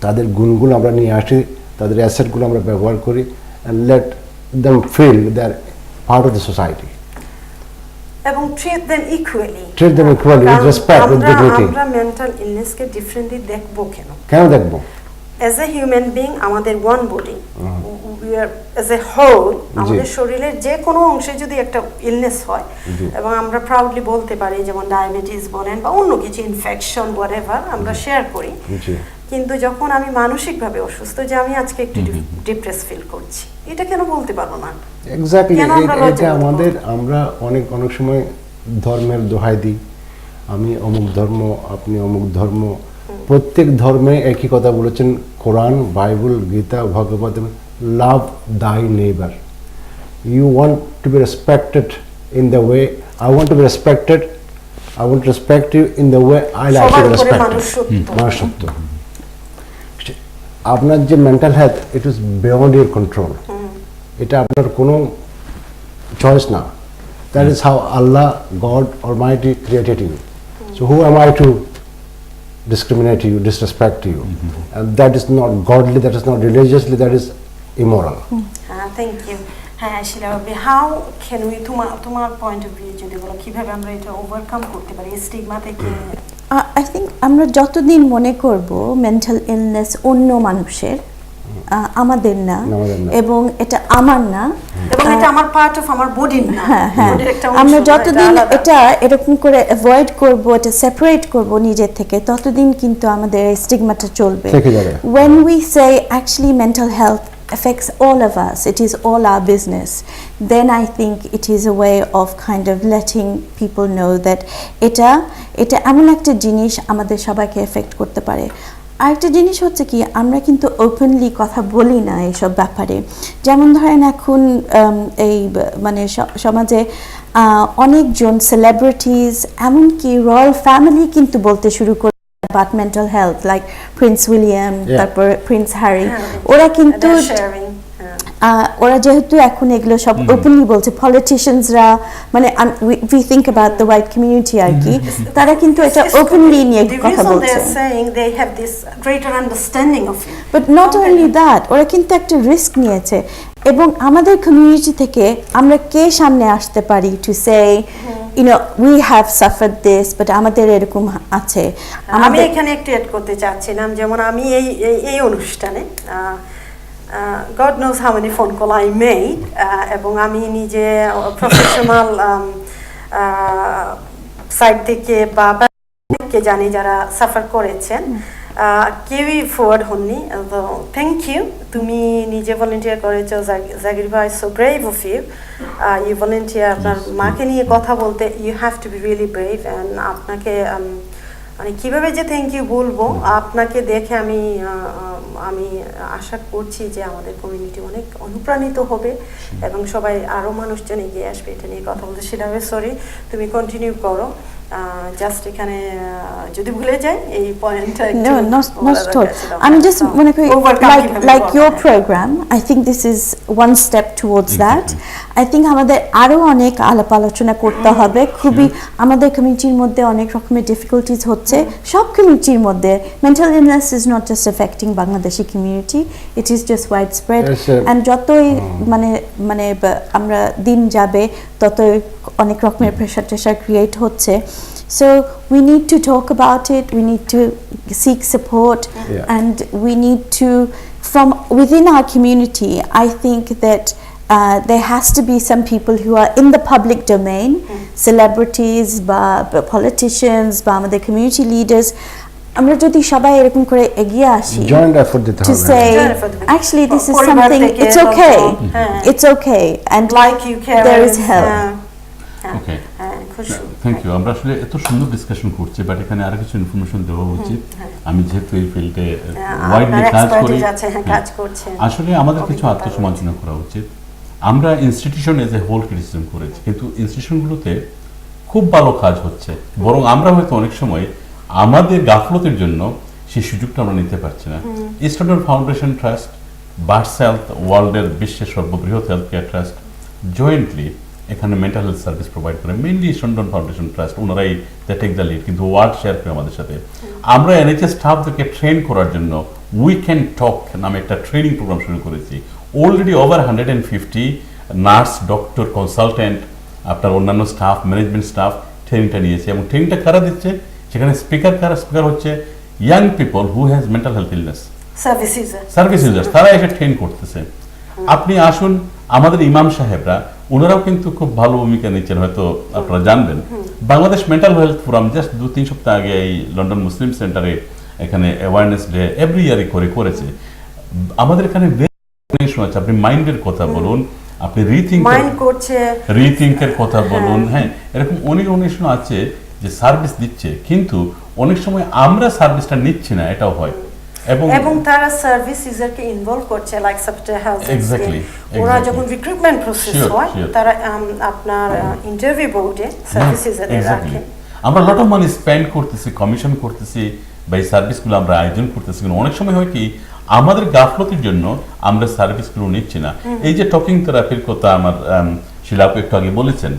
তাদের গুণগুলো আমরা নিয়ে আসি, তাদের অ্যাসেটগুলো আমরা ব্যবহার করি, and let them feel they are part of the society. এবং treat them equally. Treat them equally with respect, with dignity. আমরা মেন্টাল ইলনেসকে ডিফারেন্টলি দেখবো কেন? কেন দেখবো? As a human being, আমাদের one body, we are as a whole, আমাদের শরীরের যে কোনো অংশে যদি একটা ইলনেস হয়, এবং আমরা প্রাউডলি বলতে পারি, যেমন ডায়াবেটিস বলেন বা অন্য কিছু ইনফেকশন whatever আমরা শেয়ার করি, কিন্তু যখন আমি মানসিকভাবে অসুস্থ, যে আমি আজকে একটু ডিপ্রেস ফিল করছি, এটা কেন বলতে পারবো না? এক্স্যাক্টলি, এটা আমাদের, আমরা অনেক সময় ধর্মের দোহাই দিই, আমি অমুক ধর্ম, আপনি অমুক ধর্ম। প্রত্যেক ধর্মে একই কথা বলেছেন, কোরআন, Bible, Gita, Bhagavat, love thy neighbour. You want to be respected in the way I want to be respected, I want to respect you in the way I like to be respected. মানুষত্ব। আপনার যে mental health, it is beyond your control, এটা আপনার কোনো choice না। That is how Allah, God almighty created you. So who am I to discriminate you, disrespect you, and that is not godly, that is not religiously, that is immoral. Thank you. হ্যাঁ, শিলা ভাবি, how can we, তোমার point of view যদি বলো, কিভাবে আমরা এটা overcome করতে পারি স্টিগমা থেকে? I think আমরা যতদিন মনে করব মেন্টাল ইলনেস অন্য মানুষের, আমাদের না, এবং এটা আমার না, এবং এটা আমার পার্ট অফ আমার বডি না, আমরা যতদিন এটা এরকম করে অ্যাভয়েড করব, এটা সেপারেট করব নিজের থেকে, ততদিন কিন্তু আমাদের এই স্টিগমাটা চলবে। When we say actually mental health affects all of us, it is all our business, then I think it is a way of kind of letting people know that এটা এমন একটা জিনিস আমাদের সবাইকে এফেক্ট করতে পারে। আরেকটা জিনিস হচ্ছে কি, আমরা কিন্তু ওপেনলি কথা বলি না এইসব ব্যাপারে। যেমন ধরেন এখন এই মানে সমাজে অনেকজন সেলিব্রিটিজ, এমনকি রয়্যাল ফ্যামিলি কিন্তু বলতে শুরু করে about mental health, like Prince William, তারপর Prince Harry, ওরা কিন্তু ওরা যেহেতু এখন এগুলো সব ওপেনলি বলছে, পলিটিশিয়ানসরা, মানে we think about the white community আর কি, তারা কিন্তু এটা ওপেনলি নিয়ে কথা বলছে। They have this greater understanding of it. But not only that, ওরা কিন্তু একটা রিস্ক নিয়েছে, এবং আমাদের কমিউনিটি থেকে আমরা কে সামনে আসতে পারি to say, you know, we have suffered this, but আমাদের এরকম আছে। আমি এখানে একটু এড করতে চাচ্ছিলাম, যেমন আমি এই অনুষ্ঠানে God knows how many phone call I made, এবং আমি নিজে প্রফেশনাল সাইড থেকে বা কে জানি যারা সাফার করেছেন, কেউই ফরওয়ার্ড হননি। তো থ্যাংক ইউ, তুমি নিজে ভলেন্টিয়ার করেছো, জাগির ভাই, so brave of you, you volunteer আপনার মাকে নিয়ে কথা বলতে, you have to be really brave. And আপনাকে মানে কীভাবে যে থ্যাংক ইউ বলবো, আপনাকে দেখে আমি আশা করছি যে আমাদের কমিউনিটি অনেক অনুপ্রাণিত হবে এবং সবাই আরও মানুষজন এগিয়ে আসবে এটা নিয়ে কথা বলতে। সেটা হবে, সরি, তুমি কন্টিনিউ করো। জাস্ট এখানে যদি ভুলে যাই এই পয়েন্টটা, আমি জাস্ট মনে করি like your programme, I think this is one step towards that. I think আমাদের আরও অনেক আলাপ আলোচনা করতে হবে। খুবই আমাদের কমিউনিটির মধ্যে অনেক রকমের ডিফিকাল্টিজ হচ্ছে, সব কমিউনিটির মধ্যে। Mental illness is not just affecting Bangladeshi community, it is just wide spread. And যতই মানে আমরা দিন যাবে, ততই অনেক রকমের প্রেশার টেশার ক্রিয়েট হচ্ছে। So we need to talk about it, we need to seek support, and we need to, from within our community, I think that there has to be some people who are in the public domain, celebrities, politicians, আমাদের community leaders. আমরা যদি সবাই এরকম করে এগিয়ে আসি, to say actually this is something, it's okay, it's okay, and like you care, there is help. Okay, thank you. আমরা আসলে এত সুন্দর ডিসকাশন করছি, বাট এখানে আরো কিছু ইনফরমেশন দেওয়া উচিত। আমি যেহেতু এই ফিল্ডে ওয়াইডলি কাজ করি, আসলে আমাদের কিছু আত্মসমালোচনা করা উচিত। আমরা institution as a whole criticism করেছি, কিন্তু ইনস্টিটিউশনগুলোতে খুব ভালো কাজ হচ্ছে, বরং আমরা হয়তো অনেক সময় আমাদের গাফলতের জন্য সেই সুযোগটা আমরা নিতে পারছি না। Standard foundation trust, birds health, ওয়ার্ল্ডের বিশ্বের সর্ববৃহৎ হেলথ কেয়ার ট্রাস্ট জয়েন্টলি এখানে মেন্টাল হেলথ সার্ভিস প্রোভাইড করে, মেইনলি সন্ডন ফাউন্ডেশন ট্রাস্ট, ওনারাই টেক দ্য লিড, কিন্তু ওয়ার্ড শেয়ার করে আমাদের সাথে। আমরা এনএইচএস স্টাফদেরকে ট্রেন করার জন্য উই ক্যান টক নামে একটা ট্রেনিং প্রোগ্রাম শুরু করেছি। Already over 150 nurse, doctor, consultant, আপনার অন্যান্য স্টাফ, ম্যানেজমেন্ট স্টাফ ট্রেনিংটা নিয়েছে। এবং ট্রেনিংটা কারা দিচ্ছে, সেখানে স্পিকার হচ্ছে young people who has mental health illness, service users, তারা এসে ট্রেন করতেছে। আপনি আসুন, আমাদের ইমাম সাহেবরা ওনারাও কিন্তু খুব ভালো ভূমিকা নিচ্ছেন, হয়তো আপনারা জানবেন। Bangladesh mental health forum just 2-3 সপ্তাহ আগে এই লন্ডন মুসলিম সেন্টারে এখানে অ্যাওয়ারনেস ডে এভরি ইয়ারই করেছে। আমাদের এখানে আছে, আপনি মাইন্ডের কথা বলুন, আপনি রিথিঙ্কের কথা বলুন, হ্যাঁ, এরকম অনেক অনুষ্ঠান আছে যে সার্ভিস দিচ্ছে, কিন্তু অনেক সময় আমরা সার্ভিসটা নিচ্ছি না, এটাও হয়। এবং তারা সার্ভিস ইউজারকে ইনভলভ করছে, লাইক সফটওয়্যার হাউস, ওরা যখন রিক্রুটমেন্ট প্রসেস হয়, তারা আপনার ইন্টারভিউ বোর্ডে সার্ভিস ইউজারদের রাখে। আমরা লট অফ মানি স্পেন্ড করতেছি, কমিশন করতেছি, বা এই সার্ভিসগুলো আমরা আয়োজন করতেছি, কিন্তু অনেক সময় হয় কি আমাদের গাফলতির জন্য আমরা সার্ভিসগুলো নিচ্ছি না। এই যে টকিং থেরাপির কথা আমার শিলা আপু একটু আগে বলেছেন,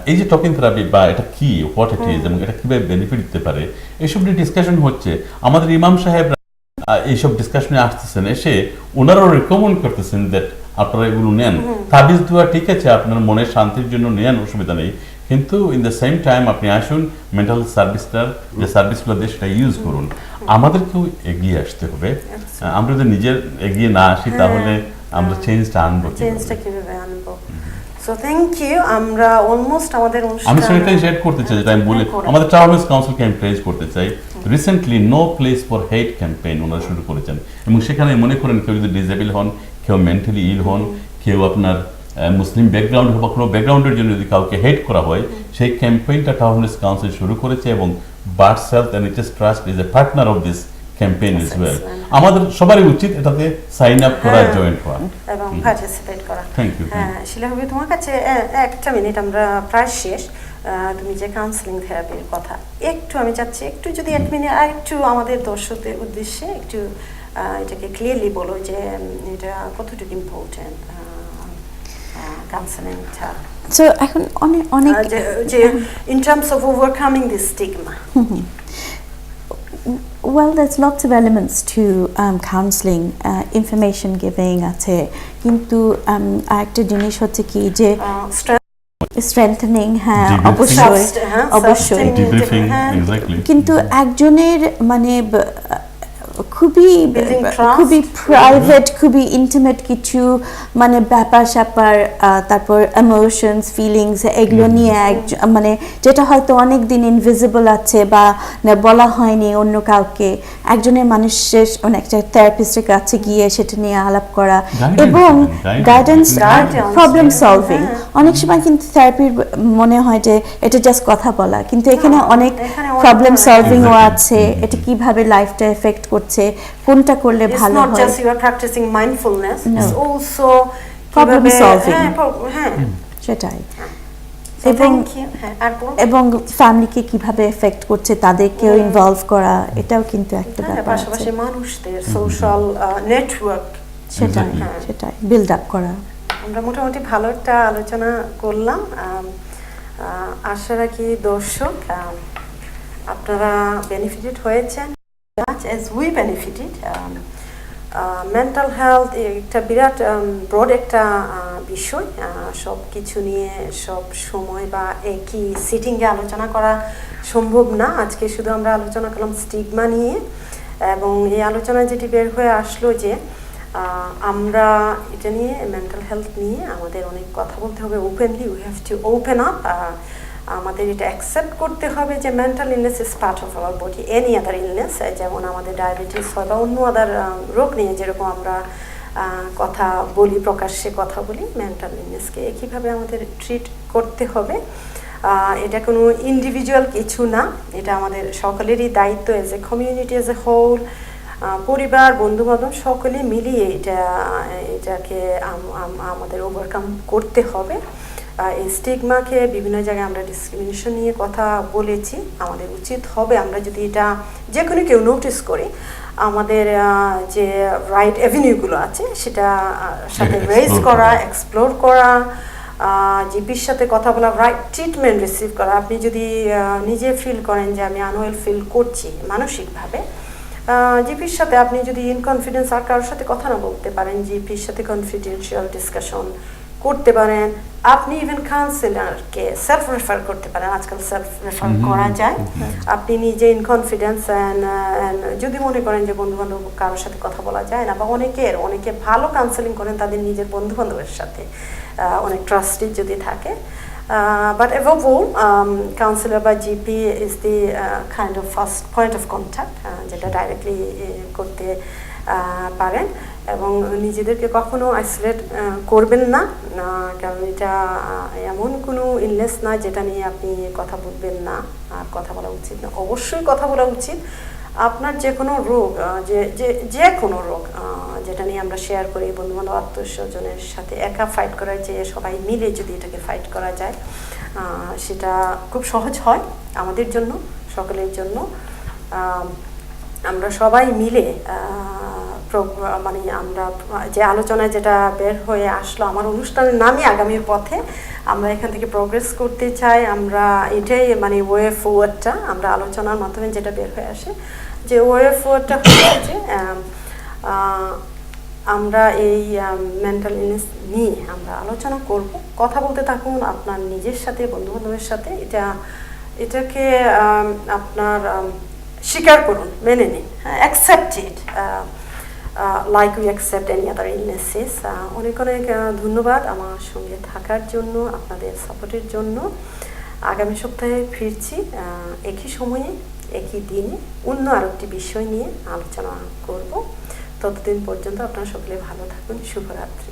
এই যে টকিং থেরাপি বা এটা কি, হোয়াট ইট ইজ, এবং এটা কিভাবে বেনিফিট দিতে পারে, এইসব নিয়ে ডিসকাশন হচ্ছে। আমাদের ইমাম সাহেব এইসব ডিসকাশনে আসতেছেন, এসে ওনারাও রিকমেন্ড করতেছেন দ্যাট আপনারা এগুলো নেন। তাবিজ দেওয়া ঠিক আছে, আপনার মনের শান্তির জন্য নেন, অসুবিধা নেই, কিন্তু ইন দ্য সেম টাইম আপনি আসুন মেন্টাল সার্ভিসটার যে সার্ভিসগুলো দিয়ে সেটা ইউজ করুন। আমাদেরকেও এগিয়ে আসতে হবে। আমরা যদি নিজের এগিয়ে না আসি, তাহলে আমরা চেঞ্জটা আনবো কিভাবে? So thank you. আমরা অলমোস্ট আমাদের অনুষ্ঠান, আমি সেটাই শেয়ার করতে চাই, যেটা আমি বলি, আমাদের ট্রাভেলস কাউন্সিলকে আমি প্রেজ করতে চাই। Recently no place for hate campaign ওনারা শুরু করেছেন, এবং সেখানে মনে করেন কেউ যদি ডিসেবল হন, কেউ মেন্টালি ইল হন, কেউ আপনার মুসলিম ব্যাকগ্রাউন্ড বা কোনো ব্যাকগ্রাউন্ডের জন্য যদি কাউকে হেট করা হয়, সেই ক্যাম্পেইনটা ট্রাভেলস কাউন্সিল শুরু করেছে, এবং birds health NHS trust is a partner of this campaign is well. আমাদের সবারই উচিত এটাতে সাইন আপ করা, জয়েন করা এবং পার্টিসিপেট করা। Thank you. শিলা ভাবি, তোমার কাছে একটা মিনিট, আমরা প্রায় শেষ। তুমি যে কাউন্সেলিং থেরাপির কথা একটু আমি চাচ্ছি, একটু যদি 1 মিনিট আর একটু আমাদের দর্শকদের উদ্দেশ্যে একটু এটাকে ক্লিয়ারলি বলো যে এটা কতটুকু ইম্পর্টেন্ট কাউন্সেলিংটা। সো এখন অনেক যে in terms of overcoming this stigma. Well, there's lots of elements to counselling, information giving আছে, কিন্তু আরেকটা জিনিস হচ্ছে কি যে স্ট্রেংথেনিং, হ্যাঁ অবশ্যই, কিন্তু একজনের মানে খুবই প্রাইভেট, খুবই ইন্টিমেট কিছু মানে ব্যাপার স্যাপার, তারপর ইমোশনস, ফিলিংস, এগুলো নিয়ে মানে যেটা হয়তো অনেক দিন ইনভিজিবল আছে বা বলা হয়নি অন্য কাউকে, একজনের মানুষের একটা থেরাপিস্টের কাছে গিয়ে সেটা নিয়ে আলাপ করা এবং গাইডেন্স, প্রবলেম সলভিং। অনেক সময় কিন্তু থেরাপির মনে হয় যে এটা জাস্ট কথা বলা, কিন্তু এখানে অনেক প্রবলেম সলভিংও আছে, এটা কিভাবে লাইফটা এফেক্ট করছে, কোনটা করলে ভালো হয়। It's not just you are practicing mindfulness, it's also problem solving. সেটাই। এবং ফ্যামিলিকে কিভাবে এফেক্ট করছে, তাদেরকেও ইনভলভ করা, এটাও কিন্তু একটা ব্যাপার। পাশাপাশি মানুষদের সোশ্যাল নেটওয়ার্ক, সেটাই বিল্ড আপ করা। আমরা মোটামুটি ভালো একটা আলোচনা করলাম। আশা রাখি দর্শক আপনারা বেনিফিটেড হয়েছেন as we benefited. Mental health একটা বিরাট ব্রড একটা বিষয়, সব কিছু নিয়ে সব সময় বা একই সিটিংয়ে আলোচনা করা সম্ভব না। আজকে শুধু আমরা আলোচনা করলাম স্টিগমা নিয়ে, এবং এই আলোচনায় যেটি বের হয়ে আসলো যে আমরা এটা নিয়ে, মেন্টাল হেলথ নিয়ে আমাদের অনেক কথা বলতে হবে openly, we have to open up. আমাদের এটা অ্যাকসেপ্ট করতে হবে যে mental illness is part of our body, any other illness, যেমন আমাদের ডায়াবেটিস হয় বা অন্য আদার রোগ নিয়ে যেরকম আমরা কথা বলি, প্রকাশ্যে কথা বলি, মেন্টাল ইলনেসকে একইভাবে আমাদের ট্রিট করতে হবে। এটা কোনো ইন্ডিভিজুয়াল কিছু না, এটা আমাদের সকলেরই দায়িত্ব, as a community, as a whole, পরিবার, বন্ধুবান্ধব সকলে মিলিয়ে এটাকে আমাদের ওভারকাম করতে হবে। এই স্টিগমাকে বিভিন্ন জায়গায় আমরা ডিসক্রিমিনেশন নিয়ে কথা বলেছি, আমাদের উচিত হবে আমরা যদি এটা যে কোনো কেউ নোটিস করি, আমাদের যে রাইট অ্যাভিনিউগুলো আছে সেটা সাথে রেজ করা, এক্সপ্লোর করা, জিপির সাথে কথা বলা, রাইট ট্রিটমেন্ট রিসিভ করা। আপনি যদি নিজে ফিল করেন যে আমি আনওয়েল ফিল করছি মানসিকভাবে, জিপির সাথে আপনি যদি ইনকনফিডেন্স আর কারোর সাথে কথা না বলতে পারেন, জিপির সাথে কনফিডেন্সিয়াল ডিসকাশন করতে পারেন। আপনি ইভেন কাউন্সিলরকে সেলফ রেফার করতে পারেন, আজকাল সেলফ রেফার করা যায়। আপনি নিজে ইনকনফিডেন্স যদি মনে করেন যে বন্ধু বান্ধব কারোর সাথে কথা বলা যায় না, বা অনেকে ভালো কাউন্সেলিং করেন তাদের নিজের বন্ধু বান্ধবের সাথে, অনেক ট্রাস্টেড যদি থাকে। But above all, counselor বা GP is the kind of first point of contact, যেটা ডাইরেক্টলি করতে পারেন। এবং নিজেদেরকে কখনো আইসোলেট করবেন না, কারণ এটা এমন কোনো ইলনেস না যেটা নিয়ে আপনি কথা বলবেন না আর কথা বলা উচিত না। অবশ্যই কথা বলা উচিত। আপনার যে কোনো রোগ, যে কোনো রোগ যেটা নিয়ে আমরা শেয়ার করি বন্ধুবান্ধব আত্মীয়স্বজনের সাথে, একা ফাইট করার যে সবাই মিলে যদি এটাকে ফাইট করা যায়, সেটা খুব সহজ হয় আমাদের জন্য, সকলের জন্য। আমরা সবাই মিলে মানে আমরা যে আলোচনায় যেটা বের হয়ে আসলো, আমার অনুষ্ঠানের নামই আগামীর পথে, আমরা এখান থেকে প্রোগ্রেস করতে চাই। আমরা এটাই মানে ওয়ে ফরওয়ার্ডটা, আমরা আলোচনার মাধ্যমে যেটা বের হয়ে আসে, যে ওয়ে ফরওয়ার্ডটা হচ্ছে যে আমরা এই মেন্টাল ইলনেস নিয়ে আমরা আলোচনা করব। কথা বলতে থাকুন আপনার নিজের সাথে, বন্ধুবান্ধবের সাথে। এটাকে আপনার স্বীকার করুন, মেনে নিন, accept it like we accept any other illnesses. অনেক ধন্যবাদ আমার সঙ্গে থাকার জন্য, আপনাদের সাপোর্টের জন্য। আগামী সপ্তাহে ফিরছি একই সময়ে একই দিনে অন্য আরেকটি বিষয় নিয়ে আলোচনা করব। ততদিন পর্যন্ত আপনারা সকলে ভালো থাকুন। শুভরাত্রি।